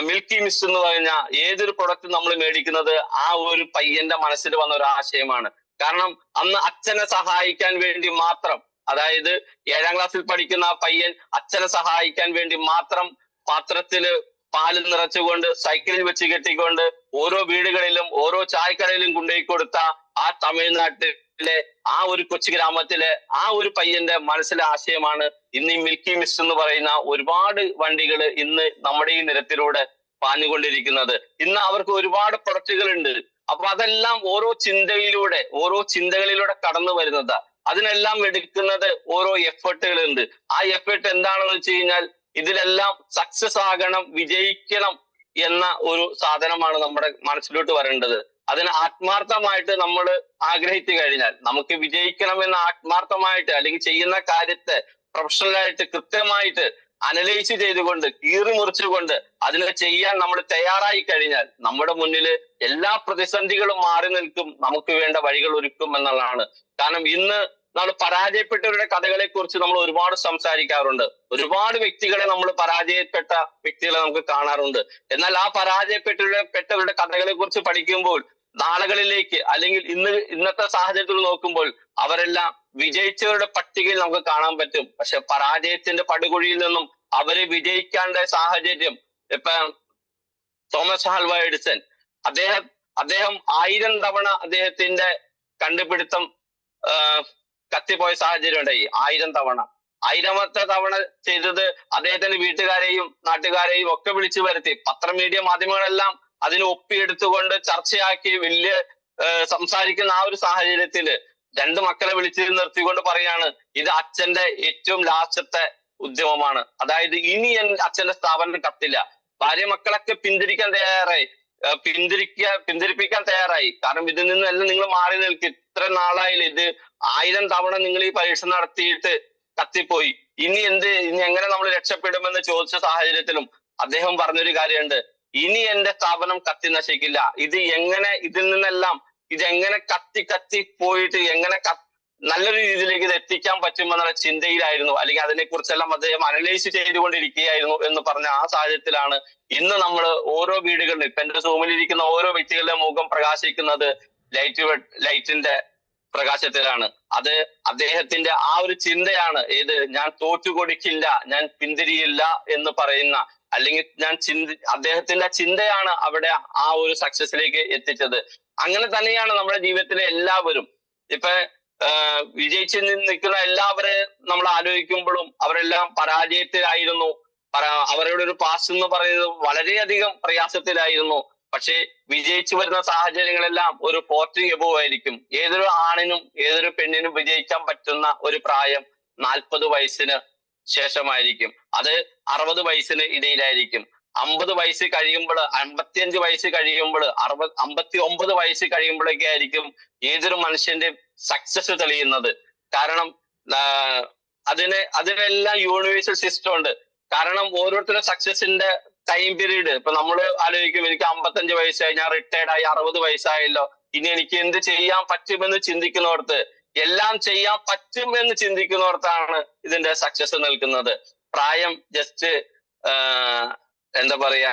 മിൽക്കി മിസ്റ്റ് എന്ന് പറഞ്ഞ ഏതൊരു പ്രൊഡക്റ്റ് നമ്മൾ മേടിക്കുന്നത് ആ ഒരു പയ്യന്റെ മനസ്സിൽ വന്ന ഒരു ആശയമാണ്. കാരണം അന്ന് അച്ഛനെ സഹായിക്കാൻ വേണ്ടി മാത്രം, അതായത് 7ാം ക്ലാസ്സിൽ പഠിക്കുന്ന ആ പയ്യൻ അച്ഛനെ സഹായിക്കാൻ വേണ്ടി മാത്രം പാത്രത്തില് പാല് നിറച്ചുകൊണ്ട് സൈക്കിളിൽ വെച്ച് കെട്ടിക്കൊണ്ട് ഓരോ വീടുകളിലും ഓരോ ചായക്കടയിലും കൊണ്ടുപോയി കൊടുത്ത ആ തമിഴ്നാട്ടിലെ ആ ഒരു കൊച്ചു ഗ്രാമത്തിലെ ആ ഒരു പയ്യന്റെ മനസ്സിലെ ആശയമാണ് ഇന്ന് ഈ മിൽക്കി മിസ്റ്റ് എന്ന് പറയുന്ന ഒരുപാട് വണ്ടികൾ ഇന്ന് നമ്മുടെ ഈ നിരത്തിലൂടെ പാഞ്ഞുകൊണ്ടിരിക്കുന്നത്. ഇന്ന് അവർക്ക് ഒരുപാട് പ്രൊഡക്റ്റുകൾ ഉണ്ട്. അപ്പൊ അതെല്ലാം ഓരോ ചിന്തകളിലൂടെ കടന്നു വരുന്നതാ. അതിനെല്ലാം എടുക്കുന്നത് ഓരോ എഫേർട്ടുകളുണ്ട്. ആ എഫേർട്ട് എന്താണെന്ന് വെച്ച് കഴിഞ്ഞാൽ ഇതിലെല്ലാം സക്സസ് ആകണം, വിജയിക്കണം എന്ന ഒരു സാധനമാണ് നമ്മുടെ മനസ്സിലോട്ട് വരേണ്ടത്. അതിന് ആത്മാർത്ഥമായിട്ട് നമ്മൾ ആഗ്രഹിച്ചു കഴിഞ്ഞാൽ, നമുക്ക് വിജയിക്കണമെന്ന് ആത്മാർത്ഥമായിട്ട് അല്ലെങ്കിൽ ചെയ്യുന്ന കാര്യത്തെ പ്രൊഫഷണലായിട്ട് കൃത്യമായിട്ട് അനലൈസ് ചെയ്തുകൊണ്ട് കീറി മുറിച്ചുകൊണ്ട് അതിനെ ചെയ്യാൻ നമ്മൾ തയ്യാറായി കഴിഞ്ഞാൽ നമ്മുടെ മുന്നിൽ എല്ലാ പ്രതിസന്ധികളും മാറി നിൽക്കും, നമുക്ക് വേണ്ട വഴികൾ ഒരുക്കും എന്നുള്ളതാണ്. കാരണം ഇന്ന് നമ്മൾ പരാജയപ്പെട്ടവരുടെ കഥകളെ കുറിച്ച് നമ്മൾ ഒരുപാട് സംസാരിക്കാറുണ്ട്. ഒരുപാട് വ്യക്തികളെ നമ്മൾ പരാജയപ്പെട്ട വ്യക്തികളെ നമുക്ക് കാണാറുണ്ട്. എന്നാൽ ആ പരാജയപ്പെട്ടവരുടെ കഥകളെ കുറിച്ച് പഠിക്കുമ്പോൾ നാളുകളിലേക്ക് അല്ലെങ്കിൽ ഇന്നത്തെ സാഹചര്യത്തിൽ നോക്കുമ്പോൾ അവരെല്ലാം വിജയിച്ചവരുടെ പട്ടികയിൽ നമുക്ക് കാണാൻ പറ്റും. പക്ഷെ പരാജയത്തിന്റെ പടുകുഴിയിൽ നിന്നും അവരെ വിജയിക്കേണ്ട സാഹചര്യം, ഇപ്പൊ തോമസ് ആൽവാ എഡിസൺ, അദ്ദേഹം 1000 തവണ അദ്ദേഹത്തിന്റെ കണ്ടുപിടുത്തം കത്തിപ്പോയ സാഹചര്യം ഉണ്ടായി. 1000 തവണ. 1000ാമത്തെ തവണ ചെയ്തത് അദ്ദേഹത്തിന്റെ വീട്ടുകാരെയും നാട്ടുകാരെയും ഒക്കെ വിളിച്ചു വരുത്തി പത്രമീഡിയ മാധ്യമങ്ങളെല്ലാം അതിന് ഒപ്പിയെടുത്തുകൊണ്ട് ചർച്ചയാക്കി വലിയ സംസാരിക്കുന്ന ആ ഒരു സാഹചര്യത്തില് 2 മക്കളെ വിളിച്ചു നിർത്തിക്കൊണ്ട് പറയാണ് ഇത് അച്ഛന്റെ ഏറ്റവും ലാസ്റ്റത്തെ ഉദ്യമമാണ്. അതായത് ഇനി അച്ഛന്റെ സ്ഥാപനം കത്തില്ല. ഭാര്യ മക്കളൊക്കെ പിന്തിരിപ്പിക്കാൻ തയ്യാറായി. കാരണം ഇതിൽ നിന്നെല്ലാം നിങ്ങൾ മാറി നിൽക്കും. ഇത്ര നാളായില്ല, ഇത് 1000 തവണ നിങ്ങൾ ഈ പരീക്ഷ നടത്തിയിട്ട് കത്തിപ്പോയി, ഇനി എങ്ങനെ നമ്മൾ രക്ഷപ്പെടുമെന്ന് ചോദിച്ച സാഹചര്യത്തിലും അദ്ദേഹം പറഞ്ഞൊരു കാര്യമുണ്ട്, ഇനി എന്റെ സ്ഥാപനം കത്തി നശിക്കില്ല, ഇതിൽ നിന്നെല്ലാം ഇതെങ്ങനെ കത്തി പോയിട്ട് എങ്ങനെ നല്ലൊരു രീതിയിലേക്ക് ഇത് എത്തിക്കാൻ പറ്റുമെന്നുള്ള ചിന്തയിലായിരുന്നു, അല്ലെങ്കിൽ അതിനെക്കുറിച്ചെല്ലാം അദ്ദേഹം അനലൈസ് ചെയ്തുകൊണ്ടിരിക്കുകയായിരുന്നു എന്ന് പറഞ്ഞ ആ സാഹചര്യത്തിലാണ് ഇന്ന് നമ്മൾ ഓരോ വീടുകളിലും, ഇപ്പൊ എന്റെ സൂമിലിരിക്കുന്ന ഓരോ വ്യക്തികളുടെ മുഖം പ്രകാശിക്കുന്നത് ലൈറ്റിന്റെ പ്രകാശത്തിലാണ്. അത് അദ്ദേഹത്തിന്റെ ആ ഒരു ചിന്തയാണ്, ഞാൻ തോറ്റുകൊടുക്കില്ല, ഞാൻ പിന്തിരിയില്ല എന്ന് പറയുന്ന, അല്ലെങ്കിൽ അദ്ദേഹത്തിന്റെ ചിന്തയാണ് അവിടെ ആ ഒരു സക്സസിലേക്ക് എത്തിച്ചത്. അങ്ങനെ തന്നെയാണ് നമ്മുടെ ജീവിതത്തിലെ എല്ലാവരും. ഇപ്പൊ വിജയിച്ച് നിൽക്കുന്ന എല്ലാവരെയും നമ്മൾ ആലോചിക്കുമ്പോഴും അവരെല്ലാം പരാജയത്തിലായിരുന്നു. അവരുടെ ഒരു പാസ് എന്ന് പറയുന്നത് വളരെയധികം പ്രയാസത്തിലായിരുന്നു. പക്ഷെ വിജയിച്ചു വരുന്ന സാഹചര്യങ്ങളെല്ലാം ഒരു 40 എബോവ് ആയിരിക്കും. ഏതൊരു ആണിനും ഏതൊരു പെണ്ണിനും വിജയിക്കാൻ പറ്റുന്ന ഒരു പ്രായം 40 വയസ്സിന് ശേഷമായിരിക്കും. അത് 60 വയസ്സിന് ഇടയിലായിരിക്കും. 50 വയസ്സ് കഴിയുമ്പോൾ, 55 വയസ്സ് കഴിയുമ്പോൾ, 59 വയസ്സ് കഴിയുമ്പോഴൊക്കെ ആയിരിക്കും ഏതൊരു മനുഷ്യന്റെ സക്സസ് തെളിയുന്നത്. കാരണം അതിനെല്ലാം യൂണിവേഴ്സൽ സിസ്റ്റം ഉണ്ട്. കാരണം ഓരോരുത്തരുടെ സക്സസിന്റെ ടൈം പീരീഡ്, ഇപ്പൊ നമ്മൾ ആലോചിക്കും എനിക്ക് 55 വയസ്സായി, ഞാൻ റിട്ടയർഡ് ആയി, 60 വയസ്സായല്ലോ, ഇനി എനിക്ക് എന്ത് ചെയ്യാൻ പറ്റുമെന്ന് ചിന്തിക്കുന്നവർക്ക്, എല്ലാം ചെയ്യാൻ പറ്റുമെന്ന് ചിന്തിക്കുന്നവർക്കാണ് ഇതിന്റെ സക്സസ് നിൽക്കുന്നത്. പ്രായം ജസ്റ്റ് എന്താ പറയാ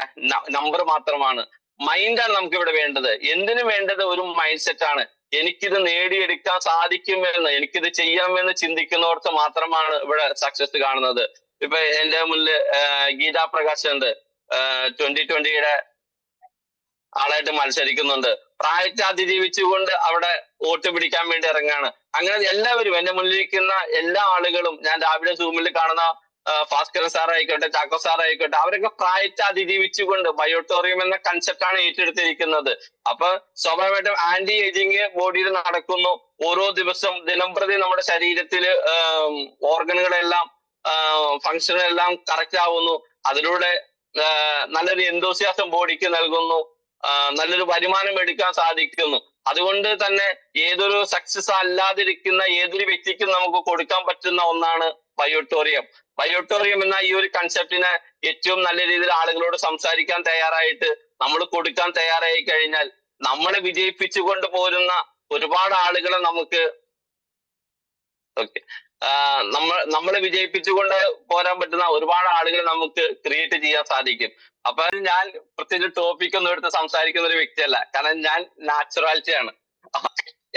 നമ്പർ മാത്രമാണ്. മൈൻഡാണ് നമുക്ക് ഇവിടെ വേണ്ടത്. എന്തിനു വേണ്ടത്? ഒരു മൈൻഡ് സെറ്റ് ആണ്. എനിക്കിത് നേടിയെടുക്കാൻ സാധിക്കുമെന്ന്, എനിക്കിത് ചെയ്യാമെന്ന് ചിന്തിക്കുന്നവർക്ക് മാത്രമാണ് ഇവിടെ സക്സസ് കാണുന്നത്. ഇപ്പൊ എന്റെ മുന്നിൽ ഗീതാ പ്രകാശ് ഉണ്ട്, 2020 ആളായിട്ട് മത്സരിക്കുന്നുണ്ട്. പ്രായത്തെ അതിജീവിച്ചുകൊണ്ട് അവിടെ വോട്ട് പിടിക്കാൻ വേണ്ടി ഇറങ്ങാണ്. അങ്ങനെ എല്ലാവരും, എന്റെ മുന്നിലിരിക്കുന്ന എല്ലാ ആളുകളും, ഞാൻ രാവിലെ സൂമിൽ കാണുന്ന ഭാസ്കരൻ സാർ ആയിക്കോട്ടെ, ചാക്കോ സാർ ആയിക്കോട്ടെ, അവരൊക്കെ പ്രായത്തെ അതിജീവിച്ചുകൊണ്ട് ബയോട്ടോറിയം എന്ന കൺസെപ്റ്റാണ് ഏറ്റെടുത്തിരിക്കുന്നത്. അപ്പൊ സ്വാഭാവികമായിട്ടും ആന്റി ഏജിങ് ബോഡിയിൽ നടക്കുന്നു. ഓരോ ദിവസം ദിനംപ്രതി നമ്മുടെ ശരീരത്തില് ഓർഗനുകളെല്ലാം ഫങ്ഷനെല്ലാം കറക്റ്റ് ആവുന്നു. അതിലൂടെ നല്ലൊരു എന്തോസിയാസം ബോഡിക്ക് നൽകുന്നു, നല്ലൊരു വരുമാനം എടുക്കാൻ സാധിക്കുന്നു. അതുകൊണ്ട് തന്നെ ഏതൊരു സക്സസ് അല്ലാതിരിക്കുന്ന ഏതൊരു വ്യക്തിക്കും നമുക്ക് കൊടുക്കാൻ പറ്റുന്ന ഒന്നാണ് ബയോട്ടോറിയം. ബയോട്ടോറിയം എന്ന ഈ ഒരു കൺസെപ്റ്റിനെ ഏറ്റവും നല്ല രീതിയിൽ ആളുകളോട് സംസാരിക്കാൻ തയ്യാറായിട്ട് നമ്മൾ കൊടുക്കാൻ തയ്യാറായി കഴിഞ്ഞാൽ നമ്മളെ വിജയിപ്പിച്ചുകൊണ്ട് പോരുന്ന ഒരുപാട് ആളുകളെ നമുക്ക് നമ്മളെ വിജയിപ്പിച്ചുകൊണ്ട് പോരാൻ പറ്റുന്ന ഒരുപാട് ആളുകളെ നമുക്ക് ക്രിയേറ്റ് ചെയ്യാൻ സാധിക്കും. അപ്പൊ ഞാൻ പ്രത്യേകിച്ച് ടോപ്പിക് ഒന്നും എടുത്ത് സംസാരിക്കുന്ന ഒരു വ്യക്തിയല്ല, കാരണം ഞാൻ നാച്ചുറാലിറ്റി ആണ്.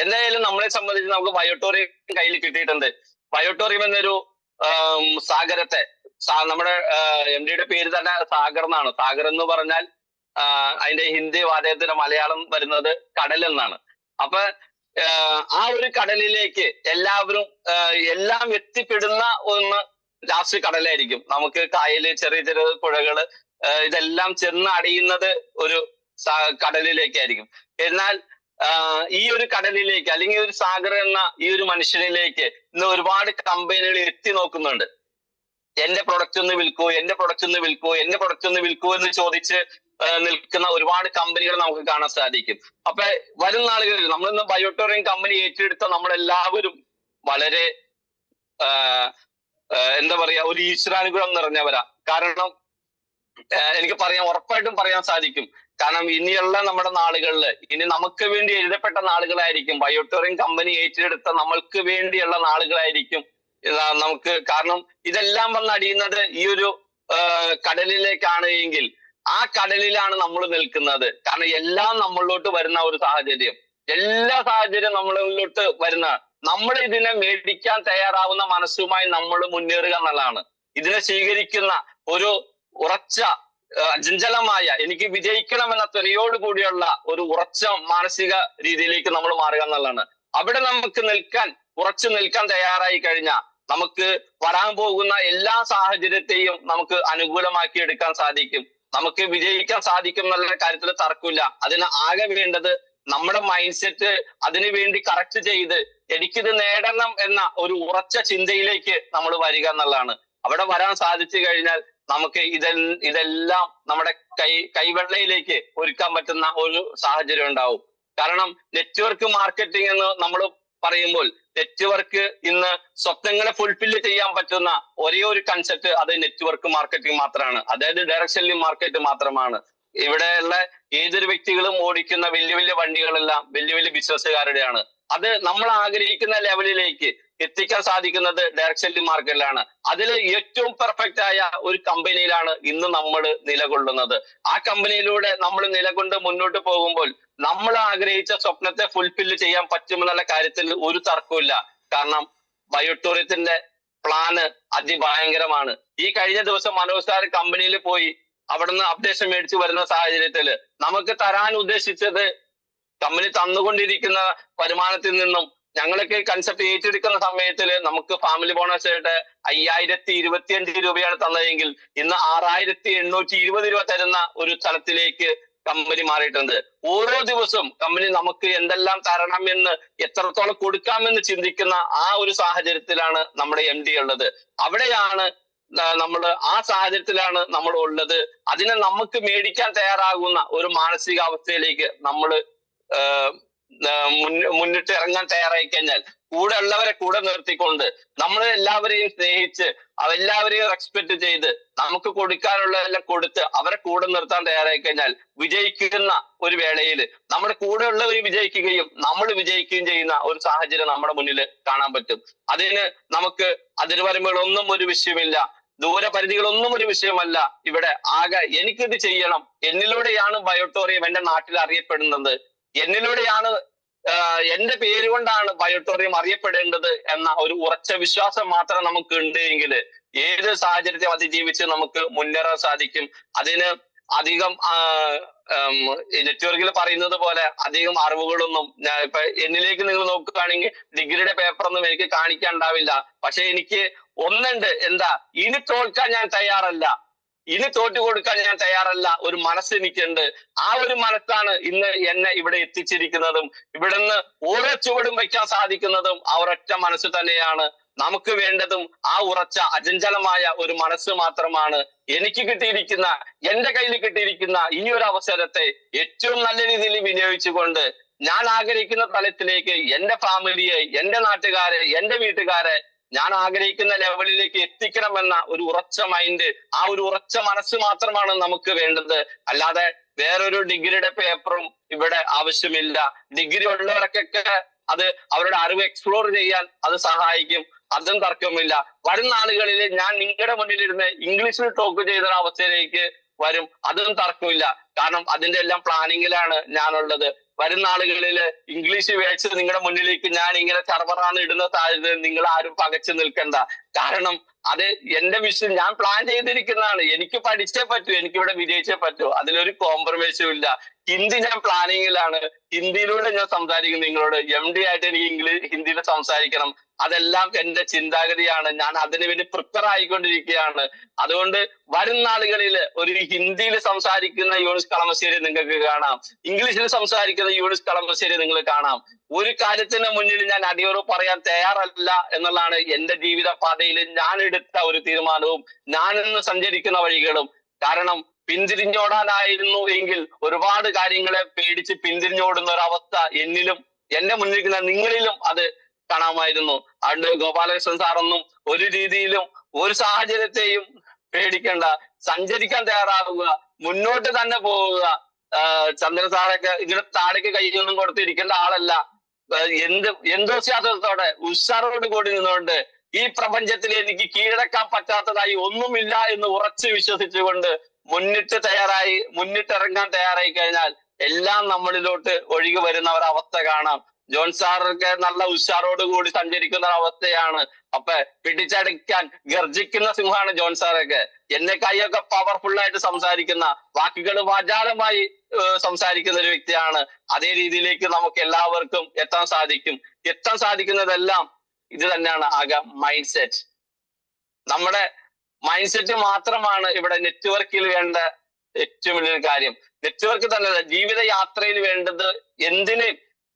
എന്തായാലും നമ്മളെ സംബന്ധിച്ച് നമുക്ക് ബയോട്ടോറിയം കയ്യിൽ കിട്ടിയിട്ടുണ്ട്. ബയോട്ടോറിയം എന്നൊരു സാഗരത്തെ, നമ്മുടെ MD-യുടെ പേര് തന്നെ സാഗർ എന്നാണ്. സാഗർ എന്ന് പറഞ്ഞാൽ അതിന്റെ ഹിന്ദി വാചകത്തിന്റെ മലയാളം വരുന്നത് കടൽ എന്നാണ്. അപ്പൊ ആ ഒരു കടലിലേക്ക് എല്ലാവരും എല്ലാം എത്തിപ്പെടുന്ന ഒന്ന് ലാസ്റ്റ് കടലായിരിക്കും. നമുക്ക് കായല്, ചെറിയ ചെറിയ പുഴകള്, ഇതെല്ലാം ചെന്ന് അടിയുന്നത് ഒരു കടലിലേക്കായിരിക്കും. എന്നാൽ ഈ ഒരു കടലിലേക്ക് അല്ലെങ്കിൽ ഒരു സാഗർ എന്ന ഈ ഒരു മനുഷ്യനിലേക്ക് ഇന്ന് ഒരുപാട് കമ്പനികൾ എത്തി നോക്കുന്നുണ്ട്. എന്റെ പ്രൊഡക്റ്റ് ഒന്ന് വിൽക്കൂ, എന്റെ പ്രൊഡക്റ്റ് ഒന്ന് വിൽക്കൂ, എന്റെ പ്രൊഡക്റ്റ് ഒന്ന് വിൽക്കൂ എന്ന് ചോദിച്ച് നിൽക്കുന്ന ഒരുപാട് കമ്പനികൾ നമുക്ക് കാണാൻ സാധിക്കും. അപ്പൊ വരും നാളുകളിൽ നമ്മളിന്ന് ബയോട്ടോറിയം കമ്പനി ഏറ്റെടുത്ത നമ്മളെല്ലാവരും വളരെ എന്താ പറയാ, ഒരു ഈശ്വരാനുഗ്രഹം നിറഞ്ഞവരാ. കാരണം എനിക്ക് ഉറപ്പായിട്ടും പറയാൻ സാധിക്കും. കാരണം ഇനിയുള്ള നമ്മുടെ നാളുകളിൽ ഇനി നമുക്ക് വേണ്ടി എഴുതപ്പെട്ട നാളുകളായിരിക്കും. ബയോട്ടോറിയം കമ്പനി ഏറ്റെടുത്ത നമ്മൾക്ക് വേണ്ടിയുള്ള നാളുകളായിരിക്കും നമുക്ക്. കാരണം ഇതെല്ലാം വന്നടിയുന്നത് ഈ ഒരു കടലിലേക്കാണ് എങ്കിൽ ആ കടലിലാണ് നമ്മൾ നിൽക്കുന്നത്. കാരണം എല്ലാം നമ്മളിലോട്ട് വരുന്ന ഒരു സാഹചര്യം, എല്ലാ സാഹചര്യം നമ്മളിലോട്ട് വരുന്ന, നമ്മൾ ഇതിനെ മേടിക്കാൻ തയ്യാറാവുന്ന മനസ്സുമായി നമ്മൾ മുന്നേറുക എന്നുള്ളതാണ്. ഇതിനെ സ്വീകരിക്കുന്ന ഒരു ഉറച്ച അചഞ്ചലമായ എനിക്ക് വിജയിക്കണമെന്ന ത്വരയോട് കൂടിയുള്ള ഒരു ഉറച്ച മാനസിക രീതിയിലേക്ക് നമ്മൾ മാറുക എന്നുള്ളതാണ്. അവിടെ നമുക്ക് ഉറച്ചു നിൽക്കാൻ തയ്യാറായി കഴിഞ്ഞാൽ നമുക്ക് വരാൻ പോകുന്ന എല്ലാ സാഹചര്യത്തെയും നമുക്ക് അനുകൂലമാക്കി എടുക്കാൻ സാധിക്കും. നമുക്ക് വിജയിക്കാൻ സാധിക്കും എന്നുള്ള കാര്യത്തിൽ തർക്കമില്ല. അതിന് ആകെ വേണ്ടത് നമ്മുടെ മൈൻഡ് സെറ്റ് അതിനു വേണ്ടി കറക്റ്റ് ചെയ്ത് എനിക്കിത് നേടണം എന്ന ഒരു ഉറച്ച ചിന്തയിലേക്ക് നമ്മൾ വരിക എന്നുള്ളതാണ്. അവിടെ വരാൻ സാധിച്ചു കഴിഞ്ഞാൽ നമുക്ക് ഇതെല്ലാം നമ്മുടെ കൈവെള്ളയിലേക്ക് ഒരുക്കാൻ പറ്റുന്ന ഒരു സാഹചര്യം ഉണ്ടാവും. കാരണം നെറ്റ്വർക്ക് മാർക്കറ്റിംഗ് എന്ന് നമ്മൾ പറയുമ്പോൾ നെറ്റ്വർക്ക് ഇന്ന് സ്വപ്നങ്ങളെ ഫുൾഫില്ല് ചെയ്യാൻ പറ്റുന്ന ഒരേ ഒരു കൺസെപ്റ്റ് അത് നെറ്റ്വർക്ക് മാർക്കറ്റിംഗ് മാത്രമാണ്. അതായത് ഡയറക്ട് സെല്ലിംഗ് മാർക്കറ്റ് മാത്രമാണ്. ഇവിടെയുള്ള ഏതൊരു വ്യക്തികളും ഓടിക്കുന്ന വലിയ വലിയ വണ്ടികളെല്ലാം വലിയ വലിയ ബിസിനസ്സുകാരുടെയാണ്. അത് നമ്മൾ ആഗ്രഹിക്കുന്ന ലെവലിലേക്ക് എത്തിക്കാൻ സാധിക്കുന്നത് ഡയറക്ട് സെല്ലിംഗ് മാർക്കറ്റിലാണ്. അതിൽ ഏറ്റവും പെർഫെക്റ്റ് ആയ ഒരു കമ്പനിയിലാണ് ഇന്ന് നമ്മൾ നിലകൊള്ളുന്നത്. ആ കമ്പനിയിലൂടെ നമ്മൾ നിലകൊണ്ട് മുന്നോട്ട് പോകുമ്പോൾ നമ്മൾ ആഗ്രഹിച്ച സ്വപ്നത്തെ ഫുൾഫില്ല് ചെയ്യാൻ പറ്റുമെന്നുള്ള കാര്യത്തിൽ ഒരു തർക്കമില്ല. കാരണം ബയോട്ടോറിയത്തിന്റെ പ്ലാന് അതിഭയങ്കരമാണ്. ഈ കഴിഞ്ഞ ദിവസം മനോജ് സാർ കമ്പനിയിൽ പോയി അവിടുന്ന് അപ്ഡേഷൻ മേടിച്ചു വരുന്ന സാഹചര്യത്തിൽ നമുക്ക് തരാൻ ഉദ്ദേശിച്ചത് കമ്പനി തന്നുകൊണ്ടിരിക്കുന്ന വരുമാനത്തിൽ നിന്നും ഞങ്ങളൊക്കെ കൺസെപ്റ്റ് ഏറ്റെടുക്കുന്ന സമയത്തിൽ നമുക്ക് ഫാമിലി ബോണസ് ആയിട്ട് 5025 രൂപയാണ് തന്നതെങ്കിൽ ഇന്ന് 6820 രൂപ തരുന്ന ഒരു സ്ഥലത്തിലേക്ക് കമ്പനി മാറിയിട്ടുണ്ട്. ഓരോ ദിവസവും കമ്പനി നമുക്ക് എന്തെല്ലാം തരണം എന്ന്, എത്രത്തോളം കൊടുക്കാമെന്ന് ചിന്തിക്കുന്ന ആ ഒരു സാഹചര്യത്തിലാണ് നമ്മുടെ MD ഉള്ളത്. അവിടെയാണ് ആ സാഹചര്യത്തിലാണ് നമ്മൾ ഉള്ളത്. അതിനെ നമുക്ക് മേടിക്കാൻ തയ്യാറാകുന്ന ഒരു മാനസികാവസ്ഥയിലേക്ക് നമ്മൾ മുന്നിട്ട് ഇറങ്ങാൻ തയ്യാറായി കഴിഞ്ഞാൽ കൂടെ ഉള്ളവരെ കൂടെ നിർത്തിക്കൊണ്ട് നമ്മൾ എല്ലാവരെയും സ്നേഹിച്ച് എല്ലാവരെയും റെസ്പെക്ട് ചെയ്ത് നമുക്ക് കൊടുക്കാനുള്ളതെല്ലാം കൊടുത്ത് അവരെ കൂടെ നിർത്താൻ തയ്യാറായി കഴിഞ്ഞാൽ വിജയിക്കുന്ന ഒരു വേളയിൽ നമ്മുടെ കൂടെ ഉള്ളവർ വിജയിക്കുകയും നമ്മൾ വിജയിക്കുകയും ചെയ്യുന്ന ഒരു സാഹചര്യം നമ്മുടെ മുന്നിൽ കാണാൻ പറ്റും. അതിന് നമുക്ക് അതിർവരമ്പുകളൊന്നും ഒരു വിഷയമില്ല, ദൂരപരിധികളൊന്നും ഒരു വിഷയമല്ല. ഇവിടെ ആകെ എനിക്കിത് ചെയ്യണം, എന്നിലൂടെയാണ് ബയോട്ടോറിയം എന്റെ നാട്ടിൽ അറിയപ്പെടുന്നത്, എന്നിലൂടെയാണ് എന്റെ പേര് കൊണ്ടാണ് ബയോട്ടോറിയം അറിയപ്പെടേണ്ടത് എന്ന ഒരു ഉറച്ച വിശ്വാസം മാത്രം നമുക്ക് ഉണ്ട് എങ്കിൽ ഏത് സാഹചര്യത്തെ അതിജീവിച്ച് നമുക്ക് മുന്നേറാൻ സാധിക്കും. അതിന് അധികം നെറ്റ്വർക്കിൽ പറയുന്നത് പോലെ അധികം അറിവുകളൊന്നും ഇപ്പൊ എന്നിലേക്ക് നിങ്ങൾ നോക്കുകയാണെങ്കിൽ ഡിഗ്രിയുടെ പേപ്പറൊന്നും എനിക്ക് കാണിക്കാൻ ഉണ്ടാവില്ല. പക്ഷെ എനിക്ക് ഒന്നുണ്ട്, എന്താ, ഇനി തോൽക്കാൻ ഞാൻ തയ്യാറല്ല, ഇനി തോറ്റു കൊടുക്കാൻ ഞാൻ തയ്യാറല്ല, ഒരു മനസ്സ് എനിക്കുണ്ട്. ആ ഒരു മനസ്സാണ് ഇന്ന് എന്നെ ഇവിടെ എത്തിച്ചിരിക്കുന്നതും ഇവിടുന്ന് ഓരോ ചുവടും വയ്ക്കാൻ സാധിക്കുന്നതും ആ ഒരൊറ്റ മനസ്സ് തന്നെയാണ്. നമുക്ക് വേണ്ടതും ആ ഉറച്ച അചഞ്ചലമായ ഒരു മനസ്സ് മാത്രമാണ്. എനിക്ക് കിട്ടിയിരിക്കുന്ന, എന്റെ കയ്യിൽ കിട്ടിയിരിക്കുന്ന ഈ ഒരു അവസരത്തെ ഏറ്റവും നല്ല രീതിയിൽ വിനിയോഗിച്ചുകൊണ്ട് ഞാൻ ആഗ്രഹിക്കുന്ന തലത്തിലേക്ക് എന്റെ ഫാമിലിയെ, എന്റെ നാട്ടുകാരെ, എന്റെ വീട്ടുകാരെ ഞാൻ ആഗ്രഹിക്കുന്ന ലെവലിലേക്ക് എത്തിക്കണമെന്ന ഒരു ഉറച്ച മൈൻഡ്, ആ ഒരു ഉറച്ച മനസ്സ് മാത്രമാണ് നമുക്ക് വേണ്ടത്. അല്ലാതെ വേറൊരു ഡിഗ്രിയുടെ പേപ്പറും ഇവിടെ ആവശ്യമില്ല. ഡിഗ്രി ഉള്ളവർക്കൊക്കെ അത് അവരുടെ അറിവ് എക്സ്പ്ലോർ ചെയ്യാൻ അത് സഹായിക്കും, അതും തർക്കമില്ല. വരും നാളുകളിൽ ഞാൻ നിങ്ങളുടെ മുന്നിലിരുന്ന് ഇംഗ്ലീഷിൽ ടോക്ക് ചെയ്യുന്ന അവസ്ഥയിലേക്ക് വരും, അതും തർക്കമില്ല. കാരണം അതിന്റെ എല്ലാം പ്ലാനിങ്ങിലാണ് ഞാനുള്ളത്. വരും നാളുകളിൽ ഇംഗ്ലീഷ് വെച്ച് നിങ്ങളുടെ മുന്നിലേക്ക് ഞാൻ ഇങ്ങനെ ചർവറാന്ന് ഇടുന്ന സാഹചര്യം നിങ്ങൾ ആരും പകച്ചു നിൽക്കണ്ട. കാരണം അത് എന്റെ വിഷയം, ഞാൻ പ്ലാൻ ചെയ്തിരിക്കുന്നതാണ്. എനിക്ക് പഠിച്ചേ പറ്റൂ, എനിക്ക് ഇവിടെ വിജയിച്ചേ പറ്റൂ, അതിലൊരു കോംപ്രമൈസും ഇല്ല. ഹിന്ദി ഞാൻ പ്ലാനിങ്ങിലാണ്, ഹിന്ദിയിലൂടെ ഞാൻ സംസാരിക്കും നിങ്ങളോട്. MD ആയിട്ട് എനിക്ക് ഹിന്ദിയിൽ സംസാരിക്കണം, അതെല്ലാം എന്റെ ചിന്താഗതിയാണ്. ഞാൻ അതിനുവേണ്ടി പ്രിപ്പയർ ആയിക്കൊണ്ടിരിക്കുകയാണ്. അതുകൊണ്ട് വരും നാളുകളിൽ ഒരു ഹിന്ദിയിൽ സംസാരിക്കുന്ന യൂണിസ് കളമശ്ശേരി നിങ്ങൾക്ക് കാണാം, ഇംഗ്ലീഷിൽ സംസാരിക്കുന്ന യൂണിസ് കളമശ്ശേരി നിങ്ങൾ കാണാം. ഒരു കാര്യത്തിന് മുന്നിൽ ഞാൻ അടിയുറപ്പ് പറയാൻ തയ്യാറല്ല എന്നുള്ളതാണ് എന്റെ ജീവിത പാതയിൽ ഞാൻ എടുത്ത ഒരു തീരുമാനവും ഞാൻ ഇന്ന് സഞ്ചരിക്കുന്ന വഴികളും. കാരണം പിന്തിരിഞ്ഞോടാനായിരുന്നു എങ്കിൽ ഒരുപാട് കാര്യങ്ങളെ പേടിച്ച് പിന്തിരിഞ്ഞോടുന്ന ഒരു അവസ്ഥ എന്നിലും എന്റെ മുന്നിലിരിക്കുന്ന നിങ്ങളിലും അത് കാണാമായിരുന്നു. അതുകൊണ്ട് ഗോപാലകൃഷ്ണൻ സാറൊന്നും ഒരു രീതിയിലും ഒരു സാഹചര്യത്തെയും പേടിക്കേണ്ട, സഞ്ചരിക്കാൻ തയ്യാറാവുക, മുന്നോട്ട് തന്നെ പോവുക. ചന്ദ്രൻ സാറൊക്കെ ഇങ്ങനെ താഴേക്ക് കൈയൊന്നും കൊടുത്തിരിക്കേണ്ട ആളല്ല. എന്തോസ്യാസത്തോടെ ഉഷാറോട് കൂടി നിന്നുകൊണ്ട് ഈ പ്രപഞ്ചത്തിൽ എനിക്ക് കീഴടക്കാൻ പറ്റാത്തതായി ഒന്നുമില്ല എന്ന് ഉറച്ചു വിശ്വസിച്ചുകൊണ്ട് മുന്നിട്ടിറങ്ങാൻ തയ്യാറായി കഴിഞ്ഞാൽ എല്ലാം നമ്മളിലോട്ട് ഒഴുകി വരുന്ന ഒരവസ്ഥ കാണാം. ജോൺ സാറൊക്കെ നല്ല ഉഷാറോടുകൂടി സഞ്ചരിക്കുന്ന ഒരു അവസ്ഥയാണ്. അപ്പൊ പിടിച്ചടക്കാൻ ഗർജിക്കുന്ന സിംഹമാണ് ജോൺ സാറൊക്കെ. എന്നെക്കായൊക്കെ പവർഫുൾ ആയിട്ട് സംസാരിക്കുന്ന, വാക്കുകൾ വാചാലമായി സംസാരിക്കുന്ന ഒരു വ്യക്തിയാണ്. അതേ രീതിയിലേക്ക് നമുക്ക് എല്ലാവർക്കും എത്താൻ സാധിക്കുന്നതെല്ലാം ഇത് തന്നെയാണ്. ആകെ മൈൻഡ് സെറ്റ്. നമ്മുടെ മൈൻഡ് സെറ്റ് മാത്രമാണ് ഇവിടെ നെറ്റ്വർക്കിൽ വേണ്ട ഏറ്റവും വലിയൊരു കാര്യം. നെറ്റ്വർക്ക് തന്നെ ജീവിത യാത്രയിൽ വേണ്ടത്.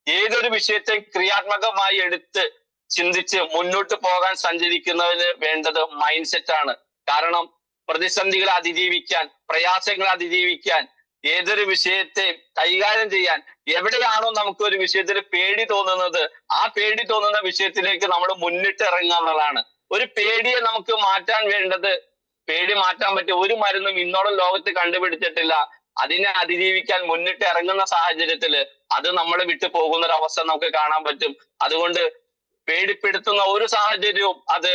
ഏതൊരു വിഷയത്തെ ക്രിയാത്മകമായി എടുത്ത് ചിന്തിച്ച് മുന്നോട്ട് പോകാൻ സഞ്ചരിക്കുന്നതിന് വേണ്ടത് മൈൻഡ് സെറ്റ് ആണ്. കാരണം പ്രതിസന്ധികളെ അതിജീവിക്കാൻ, പ്രയാസങ്ങളെ അതിജീവിക്കാൻ, ഏതൊരു വിഷയത്തെ കൈകാര്യം ചെയ്യാൻ, എവിടെയാണോ നമുക്ക് ഒരു വിഷയത്തിൽ പേടി തോന്നുന്നത്, ആ പേടി തോന്നുന്ന വിഷയത്തിലേക്ക് നമ്മൾ മുന്നിട്ട് ഇറങ്ങുക എന്നുള്ളതാണ്. ഒരു പേടിയെ നമുക്ക് മാറ്റാൻ വേണ്ടത്, പേടി മാറ്റാൻ പറ്റിയ ഒരു മരുന്നും ഇന്നോളം ലോകത്ത് കണ്ടുപിടിച്ചിട്ടില്ല. അതിനെ അതിജീവിക്കാൻ മുന്നിട്ട് ഇറങ്ങുന്ന സാഹചര്യത്തില് അത് നമ്മളെ വിട്ടു പോകുന്ന ഒരു അവസ്ഥ നമുക്ക് കാണാൻ പറ്റും. അതുകൊണ്ട് പേടിപ്പെടുത്തുന്ന ഒരു സാഹചര്യവും അത്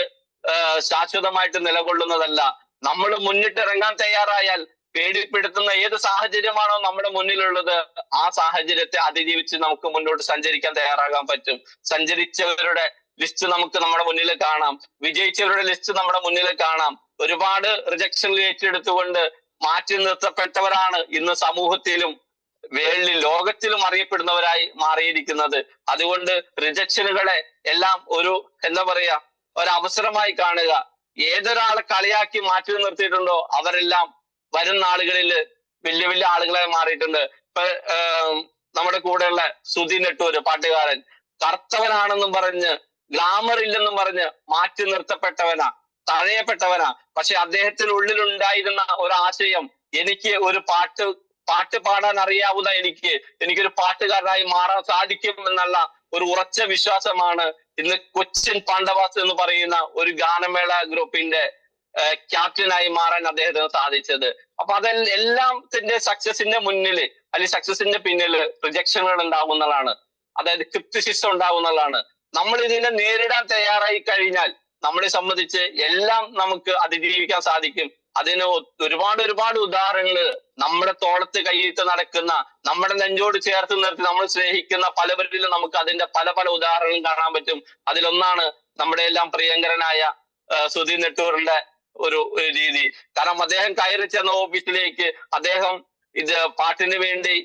ശാശ്വതമായിട്ട് നിലകൊള്ളുന്നതല്ല. നമ്മൾ മുന്നിട്ടിറങ്ങാൻ തയ്യാറായാൽ പേടിപ്പെടുത്തുന്ന ഏത് സാഹചര്യമാണോ നമ്മുടെ മുന്നിലുള്ളത്, ആ സാഹചര്യത്തെ അതിജീവിച്ച് നമുക്ക് മുന്നോട്ട് സഞ്ചരിക്കാൻ തയ്യാറാകാൻ പറ്റും. സഞ്ചരിച്ചവരുടെ ലിസ്റ്റ് നമുക്ക് നമ്മുടെ മുന്നിൽ കാണാം, വിജയിച്ചവരുടെ ലിസ്റ്റ് നമ്മുടെ മുന്നിൽ കാണാം. ഒരുപാട് റിജക്ഷൻ ഏറ്റെടുത്തുകൊണ്ട് മാറ്റി നിർത്തപ്പെട്ടവരാണ് ഇന്ന് സമൂഹത്തിലും ലോകത്തിലും അറിയപ്പെടുന്നവരായി മാറിയിരിക്കുന്നത്. അതുകൊണ്ട് റിജക്ഷനുകളെ എല്ലാം ഒരു അവസരമായി കാണുക. ഏതൊരാളെ കളിയാക്കി മാറ്റി നിർത്തിയിട്ടുണ്ടോ അവരെല്ലാം വരും നാളുകളിൽ വലിയ വലിയ ആളുകളായി മാറിയിട്ടുണ്ട്. ഇപ്പൊ നമ്മുടെ കൂടെയുള്ള സുധി നെട്ടൂര് പാട്ടുകാരൻ, കർത്തവനാണെന്നും പറഞ്ഞ്, ഗ്ലാമർ ഇല്ലെന്നും പറഞ്ഞ് മാറ്റി നിർത്തപ്പെട്ടവനാ, തഴയപ്പെട്ടവനാ. പക്ഷെ അദ്ദേഹത്തിന് ഉള്ളിലുണ്ടായിരുന്ന ഒരു ആശയം, എനിക്ക് ഒരു പാട്ട് പാടാൻ അറിയാവുന്ന എനിക്കൊരു പാട്ടുകാരനായി മാറാൻ സാധിക്കും എന്നുള്ള ഒരു ഉറച്ച വിശ്വാസമാണ് ഇന്ന് കൊച്ചിൻ പാണ്ഡവാസ് എന്ന് പറയുന്ന ഒരു ഗാനമേള ഗ്രൂപ്പിന്റെ ക്യാപ്റ്റനായി മാറാൻ അദ്ദേഹത്തിന് സാധിച്ചത്. അപ്പൊ എല്ലാത്തിന്റെ സക്സസിന്റെ മുന്നില് അല്ലെങ്കിൽ സക്സസിന്റെ പിന്നില് റിജക്ഷനുകൾ ഉണ്ടാകുന്നതാണ്, അതായത് ക്രിപ്റ്റിസിസം ഉണ്ടാകുന്നതാണ്. നമ്മൾ ഇതിനെ നേരിടാൻ തയ്യാറായി കഴിഞ്ഞാൽ നമ്മളെ സംബന്ധിച്ച് എല്ലാം നമുക്ക് അതിജീവിക്കാൻ സാധിക്കും. അതിന് ഒരുപാട് ഉദാഹരണങ്ങള് നമ്മുടെ തോളത്ത് കൈയിട്ട് നടക്കുന്ന, നമ്മുടെ നെഞ്ചോട് ചേർത്ത് നിർത്തി നമ്മൾ സ്നേഹിക്കുന്ന പലവരിലും നമുക്ക് അതിന്റെ പല ഉദാഹരണങ്ങളും കാണാൻ പറ്റും. അതിലൊന്നാണ് നമ്മുടെ എല്ലാം പ്രിയങ്കരനായ സുധി നെട്ടൂറിന്റെ ഒരു രീതി. കാരണം അദ്ദേഹം കയറി ചെന്ന ഓഫീസിലേക്ക് അദ്ദേഹം പാട്ടിന് വേണ്ടി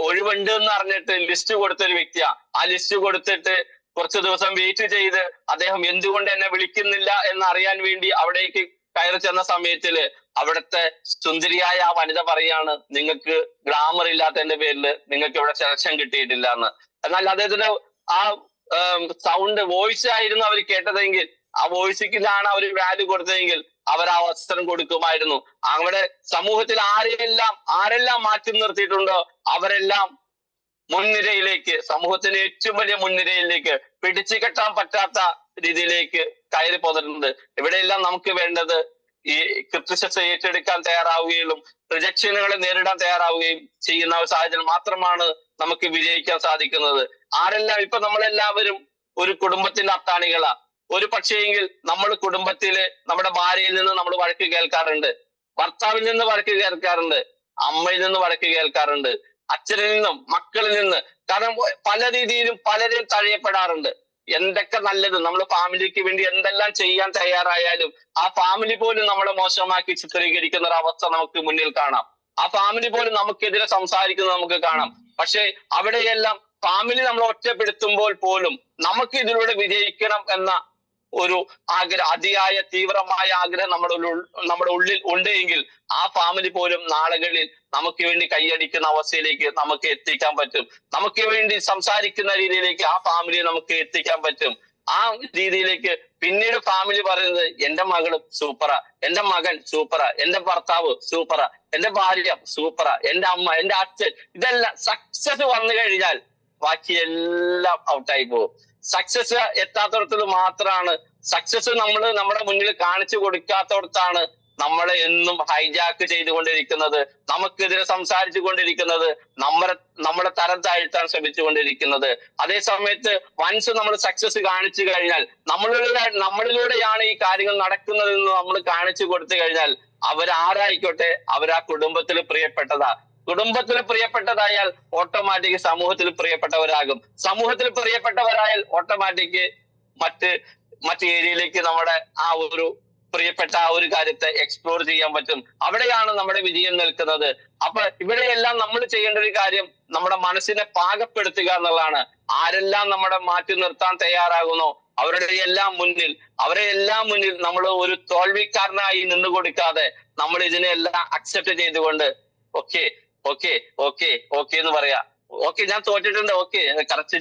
ഒഴിവുണ്ട് എന്ന് അറിഞ്ഞിട്ട് ലിസ്റ്റ് കൊടുത്തൊരു വ്യക്തിയാ. ആ ലിസ്റ്റ് കൊടുത്തിട്ട് കുറച്ചു ദിവസം വെയിറ്റ് ചെയ്ത് അദ്ദേഹം എന്തുകൊണ്ട് എന്നെ വിളിക്കുന്നില്ല എന്ന് അറിയാൻ വേണ്ടി അവിടേക്ക് കയറി ചെന്ന സമയത്തില് അവിടുത്തെ സുന്ദരിയായ ആ വനിത പറയാണ്, നിങ്ങൾക്ക് ഗ്ലാമർ ഇല്ലാത്തതിന്റെ പേരിൽ നിങ്ങൾക്ക് ഇവിടെ സെലക്ഷൻ കിട്ടിയിട്ടില്ല എന്ന്. എന്നാൽ അദ്ദേഹത്തിന്റെ ആ വോയിസ് ആയിരുന്നു അവർ കേട്ടതെങ്കിൽ, ആ വോയിസിലാണ് അവർ വാല്യൂ കൊടുത്തതെങ്കിൽ അവർ ആ അവസരം കൊടുക്കുമായിരുന്നു. അവിടെ സമൂഹത്തിൽ ആരെല്ലാം മാറ്റി നിർത്തിയിട്ടുണ്ടോ അവരെല്ലാം മുൻനിരയിലേക്ക്, സമൂഹത്തിന്റെ ഏറ്റവും വലിയ മുൻനിരയിലേക്ക്, പിടിച്ചു കെട്ടാൻ പറ്റാത്ത രീതിയിലേക്ക് കയറി പോന്നിട്ടുണ്ട്. ഇവിടെയെല്ലാം നമുക്ക് വേണ്ടത് ഈ കൃത്യശസ്ത്ര ഏറ്റെടുക്കാൻ തയ്യാറാവുകയും റിജക്ഷനുകളെ നേരിടാൻ തയ്യാറാവുകയും ചെയ്യുന്ന ഒരു സാഹചര്യം മാത്രമാണ് നമുക്ക് വിജയിക്കാൻ സാധിക്കുന്നത്. ആരെല്ലാം ഇപ്പൊ നമ്മളെല്ലാവരും ഒരു കുടുംബത്തിന്റെ അത്താണികളാ. ഒരു പക്ഷേയെങ്കിൽ നമ്മൾ കുടുംബത്തില് നമ്മുടെ ഭാര്യയിൽ നിന്ന് നമ്മൾ വഴക്ക് കേൾക്കാറുണ്ട്, ഭർത്താവിൽ നിന്ന് വഴക്ക് കേൾക്കാറുണ്ട്, അമ്മയിൽ നിന്ന് വഴക്ക് കേൾക്കാറുണ്ട്, അച്ഛനിൽ നിന്നും മക്കളിൽ നിന്ന്. കാരണം പല രീതിയിലും പലരും തഴയപ്പെടാറുണ്ട്. എന്തൊക്കെ നല്ലത് നമ്മൾ ഫാമിലിക്ക് വേണ്ടി എന്തെല്ലാം ചെയ്യാൻ തയ്യാറായാലും ആ ഫാമിലി പോലും നമ്മളെ മോശമാക്കി ചിത്രീകരിക്കുന്ന ഒരു അവസ്ഥ നമുക്ക് മുന്നിൽ കാണാം. ആ ഫാമിലി പോലും നമുക്കെതിരെ സംസാരിക്കുന്നത് നമുക്ക് കാണാം. പക്ഷെ അവിടെയെല്ലാം ഫാമിലി നമ്മൾ ഒറ്റപ്പെടുത്തുമ്പോൾ പോലും നമുക്ക് ഇതിലൂടെ വിജയിക്കണം എന്ന ഒരു ആഗ്രഹം, അതിയായ തീവ്രമായ ആഗ്രഹം നമ്മുടെ ഉള്ളിൽ ഉണ്ട് എങ്കിൽ ആ ഫാമിലി പോലും നാളുകളിൽ നമുക്ക് വേണ്ടി കൈയടിക്കുന്ന അവസ്ഥയിലേക്ക് നമുക്ക് എത്തിക്കാൻ പറ്റും. നമുക്ക് വേണ്ടി സംസാരിക്കുന്ന രീതിയിലേക്ക് ആ ഫാമിലിയെ നമുക്ക് എത്തിക്കാൻ പറ്റും. ആ രീതിയിലേക്ക് പിന്നീട് ഫാമിലി പറയുന്നത് എന്റെ മകളും സൂപ്പറാ, എന്റെ മകൻ സൂപ്പറാ, എന്റെ ഭർത്താവ് സൂപ്പറാ, എന്റെ ഭാര്യ സൂപ്പറാ, എന്റെ അമ്മ, എന്റെ അച്ഛൻ, ഇതെല്ലാം സക്സസ് വന്നു കഴിഞ്ഞാൽ ബാക്കി എല്ലാം ഔട്ടായി പോകും. സക്സസ് എത്താത്തടത്ത് മാത്രമാണ്, സക്സസ് നമ്മൾ നമ്മുടെ മുന്നിൽ കാണിച്ചു കൊടുക്കാത്തടത്താണ് നമ്മളെ എന്നും ഹൈജാക്ക് ചെയ്തുകൊണ്ടിരിക്കുന്നത്, നമുക്കെതിരെ സംസാരിച്ചു കൊണ്ടിരിക്കുന്നത്, നമ്മളെ തരം താഴ്ത്താൻ ശ്രമിച്ചുകൊണ്ടിരിക്കുന്നത്. അതേ സമയത്ത് വൺസ് നമ്മൾ സക്സസ് കാണിച്ചു കഴിഞ്ഞാൽ നമ്മളിലൂടെയാണ് ഈ കാര്യങ്ങൾ നടക്കുന്നതെന്ന് നമ്മൾ കാണിച്ചു കൊടുത്തു കഴിഞ്ഞാൽ അവരാരായിക്കോട്ടെ അവരാ കുടുംബത്തിൽ പ്രിയപ്പെട്ടതാ. കുടുംബത്തിൽ പ്രിയപ്പെട്ടതായാൽ ഓട്ടോമാറ്റിക് സമൂഹത്തിൽ പ്രിയപ്പെട്ടവരാകും. സമൂഹത്തിൽ പ്രിയപ്പെട്ടവരായാൽ ഓട്ടോമാറ്റിക് മറ്റ് ഏരിയയിലേക്ക് നമ്മുടെ ആ ഒരു പ്രിയപ്പെട്ട ആ ഒരു കാര്യത്തെ എക്സ്പ്ലോർ ചെയ്യാൻ പറ്റും. അവിടെയാണ് നമ്മുടെ വിജയം നിൽക്കുന്നത്. അപ്പൊ ഇവിടെയെല്ലാം നമ്മൾ ചെയ്യേണ്ട ഒരു കാര്യം നമ്മുടെ മനസ്സിനെ പാകപ്പെടുത്തുക എന്നുള്ളതാണ്. ആരെല്ലാം നമ്മുടെ മാറ്റി നിർത്താൻ തയ്യാറാകുന്നോ അവരെ എല്ലാം മുന്നിൽ നമ്മൾ ഒരു തോൽവിക്കാരനായി നിന്നു കൊടുക്കാതെ നമ്മൾ ഇതിനെല്ലാം അക്സെപ്റ്റ് ചെയ്തുകൊണ്ട് ഓക്കെ എന്ന് പറയാ. ഓക്കെ ഞാൻ തോറ്റിട്ടുണ്ട്, ഓക്കെ കറക്റ്റ്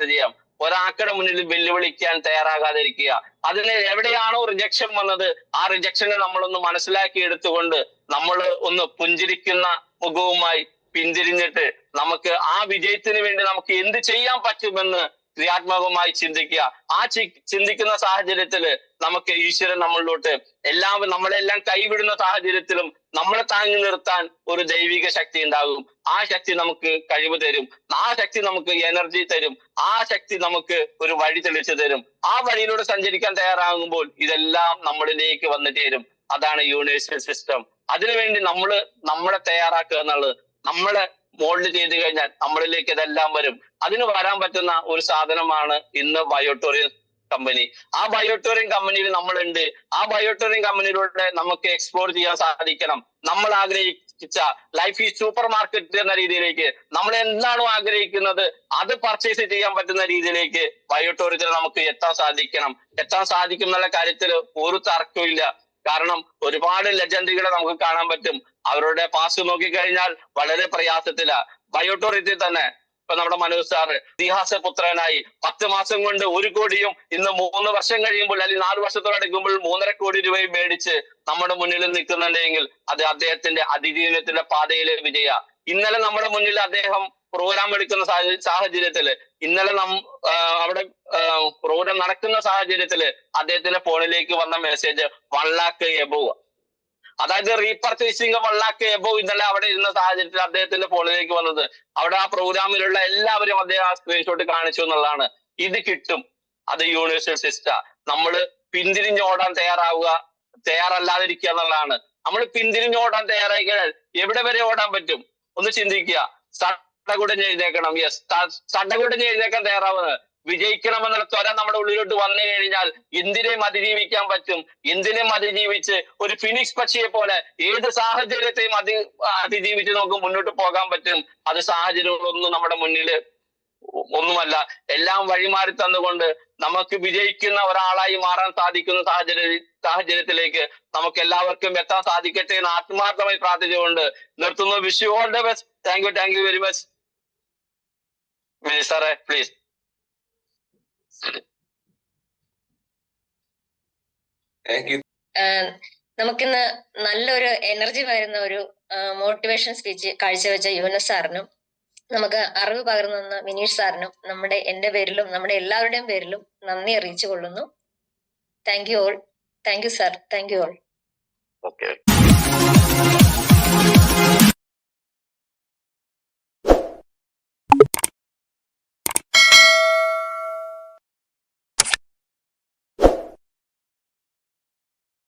ചെയ്യാം. ഒരാക്കടെ മുന്നിൽ വെല്ലുവിളിക്കാൻ തയ്യാറാകാതിരിക്കുക. അതിന് എവിടെയാണോ റിജക്ഷൻ വന്നത് ആ റിജക്ഷനെ നമ്മളൊന്ന് മനസ്സിലാക്കി എടുത്തുകൊണ്ട് നമ്മൾ ഒന്ന് പുഞ്ചിരിക്കുന്ന മുഖവുമായി പിന്തിരിഞ്ഞിട്ട് നമുക്ക് ആ വിജയത്തിന് വേണ്ടി നമുക്ക് എന്ത് ചെയ്യാൻ പറ്റുമെന്ന് ക്രിയാത്മകമായി ചിന്തിക്കുക. ആ ചിന്തിക്കുന്ന സാഹചര്യത്തില് നമുക്ക് ഈശ്വരൻ നമ്മളിലോട്ട് നമ്മളെല്ലാം കൈവിടുന്ന സാഹചര്യത്തിലും നമ്മളെ താങ്ങി നിർത്താൻ ഒരു ദൈവിക ശക്തി ഉണ്ടാകും. ആ ശക്തി നമുക്ക് കഴിവ് തരും, ആ ശക്തി നമുക്ക് എനർജി തരും, ആ ശക്തി നമുക്ക് ഒരു വഴി തെളിച്ചു തരും. ആ വഴിയിലൂടെ സഞ്ചരിക്കാൻ തയ്യാറാകുമ്പോൾ ഇതെല്ലാം നമ്മളിലേക്ക് വന്നു ചേരും. അതാണ് യൂണിവേഴ്സൽ സിസ്റ്റം. അതിനുവേണ്ടി നമ്മളെ തയ്യാറാക്കുക എന്നുള്ളത്. നമ്മളെ മോൾഡ് ചെയ്ത് കഴിഞ്ഞാൽ നമ്മളിലേക്ക് ഇതെല്ലാം വരും. അതിന് വരാൻ പറ്റുന്ന ഒരു സാധനമാണ് ഇന്ന് ബയോട്ടോറിയം കമ്പനി. ആ ബയോട്ടോറിയം കമ്പനിയിൽ നമ്മളുണ്ട്. ആ ബയോട്ടോറിയം കമ്പനിയിലൂടെ നമുക്ക് എക്സ്പ്ലോർ ചെയ്യാൻ സാധിക്കണം. നമ്മൾ ആഗ്രഹിച്ച ലൈഫ് ഈ സൂപ്പർ മാർക്കറ്റ് എന്ന രീതിയിലേക്ക് നമ്മൾ എന്താണോ ആഗ്രഹിക്കുന്നത് അത് പർച്ചേസ് ചെയ്യാൻ പറ്റുന്ന രീതിയിലേക്ക് ബയോട്ടോറിയത്തിൽ നമുക്ക് എത്താൻ സാധിക്കും എന്നുള്ള കാര്യത്തിൽ ഒരു തർക്കവും ഇല്ല. കാരണം ഒരുപാട് ലെജൻഡുകളെ നമുക്ക് കാണാൻ പറ്റും. അവരുടെ പാസ് നോക്കിക്കഴിഞ്ഞാൽ വളരെ പ്രയാസത്തിലാ. ബയോട്ടോറിയത്തിൽ തന്നെ ഇപ്പൊ നമ്മുടെ മനോജ് സാറ് ഇതിഹാസപുത്രനായി 10 മാസം കൊണ്ട് 1 കോടിയും ഇന്ന് 3 വർഷം കഴിയുമ്പോൾ അല്ലെങ്കിൽ 4 വർഷത്തോടെ എടുക്കുമ്പോൾ 3.5 കോടി രൂപയും മേടിച്ച് നമ്മുടെ മുന്നിൽ നിൽക്കുന്നുണ്ടെങ്കിൽ അത് അദ്ദേഹത്തിന്റെ അതിജീവനത്തിന്റെ പാതയിലെ വിജയ. ഇന്നലെ നമ്മുടെ മുന്നിൽ അദ്ദേഹം പ്രോഗ്രാം എടുക്കുന്ന സാഹചര്യത്തില് അവിടെ പ്രോഗ്രാം നടക്കുന്ന സാഹചര്യത്തില് അദ്ദേഹത്തിന്റെ ഫോണിലേക്ക് വന്ന മെസ്സേജ് 1 lakh എബോവ്, അതായത് റീപർച്ചേസിംഗ് 1 lakh എബോവ് ഇന്നലെ അവിടെ ഇരുന്ന സാഹചര്യത്തിൽ അദ്ദേഹത്തിന്റെ ഫോണിലേക്ക് വന്നത്. അവിടെ ആ പ്രോഗ്രാമിലുള്ള എല്ലാവരും അദ്ദേഹം ആ സ്ക്രീൻഷോട്ട് കാണിച്ചു എന്നുള്ളതാണ്. ഇത് കിട്ടും, അത് യൂണിവേഴ്സൽ സിസ്റ്റം. നമ്മള് പിന്തിരിഞ്ഞോടാൻ തയ്യാറല്ലാതിരിക്കുക എന്നുള്ളതാണ്. നമ്മൾ പിന്തിരിഞ്ഞോടാൻ തയ്യാറായി കഴിഞ്ഞാൽ എവിടെ വരെ ഓടാൻ പറ്റും ഒന്ന് ചിന്തിക്കുക. സടകുടഞ്ഞ് എഴുന്നേക്കണം. സടകുടഞ്ഞ് എഴുന്നേക്കാൻ തയ്യാറാവുന്നത് വിജയിക്കണമെന്നുള്ള ത്വര നമ്മുടെ ഉള്ളിലോട്ട് വന്നു കഴിഞ്ഞാൽ എന്തിനേയും അതിജീവിക്കാൻ പറ്റും. എന്തിനേയും അതിജീവിച്ച് ഒരു ഫിനിക്സ് പക്ഷിയെ പോലെ ഏത് സാഹചര്യത്തെയും അതിജീവിച്ച് നമുക്ക് മുന്നോട്ട് പോകാൻ പറ്റും. അത് സാഹചര്യങ്ങളൊന്നും നമ്മുടെ മുന്നിൽ ഒന്നുമല്ല. എല്ലാം വഴിമാറി തന്നുകൊണ്ട് നമുക്ക് വിജയിക്കുന്ന ഒരാളായി മാറാൻ സാധിക്കുന്ന സാഹചര്യത്തിലേക്ക് നമുക്ക് എല്ലാവർക്കും എത്താൻ സാധിക്കട്ടെ എന്ന് ആത്മാർത്ഥമായി പ്രാർത്ഥിച്ചുകൊണ്ട് നിർത്തുന്നു. Wish you all the best. Thank you very much. സാറേ പ്ലീസ്. നമുക്കിന്ന് നല്ലൊരു എനർജി വരുന്ന ഒരു മോട്ടിവേഷൻ സ്പീച്ച് കാഴ്ചവെച്ച യുവനസ് സാറിനും നമുക്ക് അറിവ് പകർന്നു തന്ന വിനീഷ് സാറിനും എന്റെ പേരിലും നമ്മുടെ എല്ലാവരുടെയും പേരിലും നന്ദി അറിയിച്ചു കൊള്ളുന്നു. Thank you all. Thank you sir. Thank you all. Okay.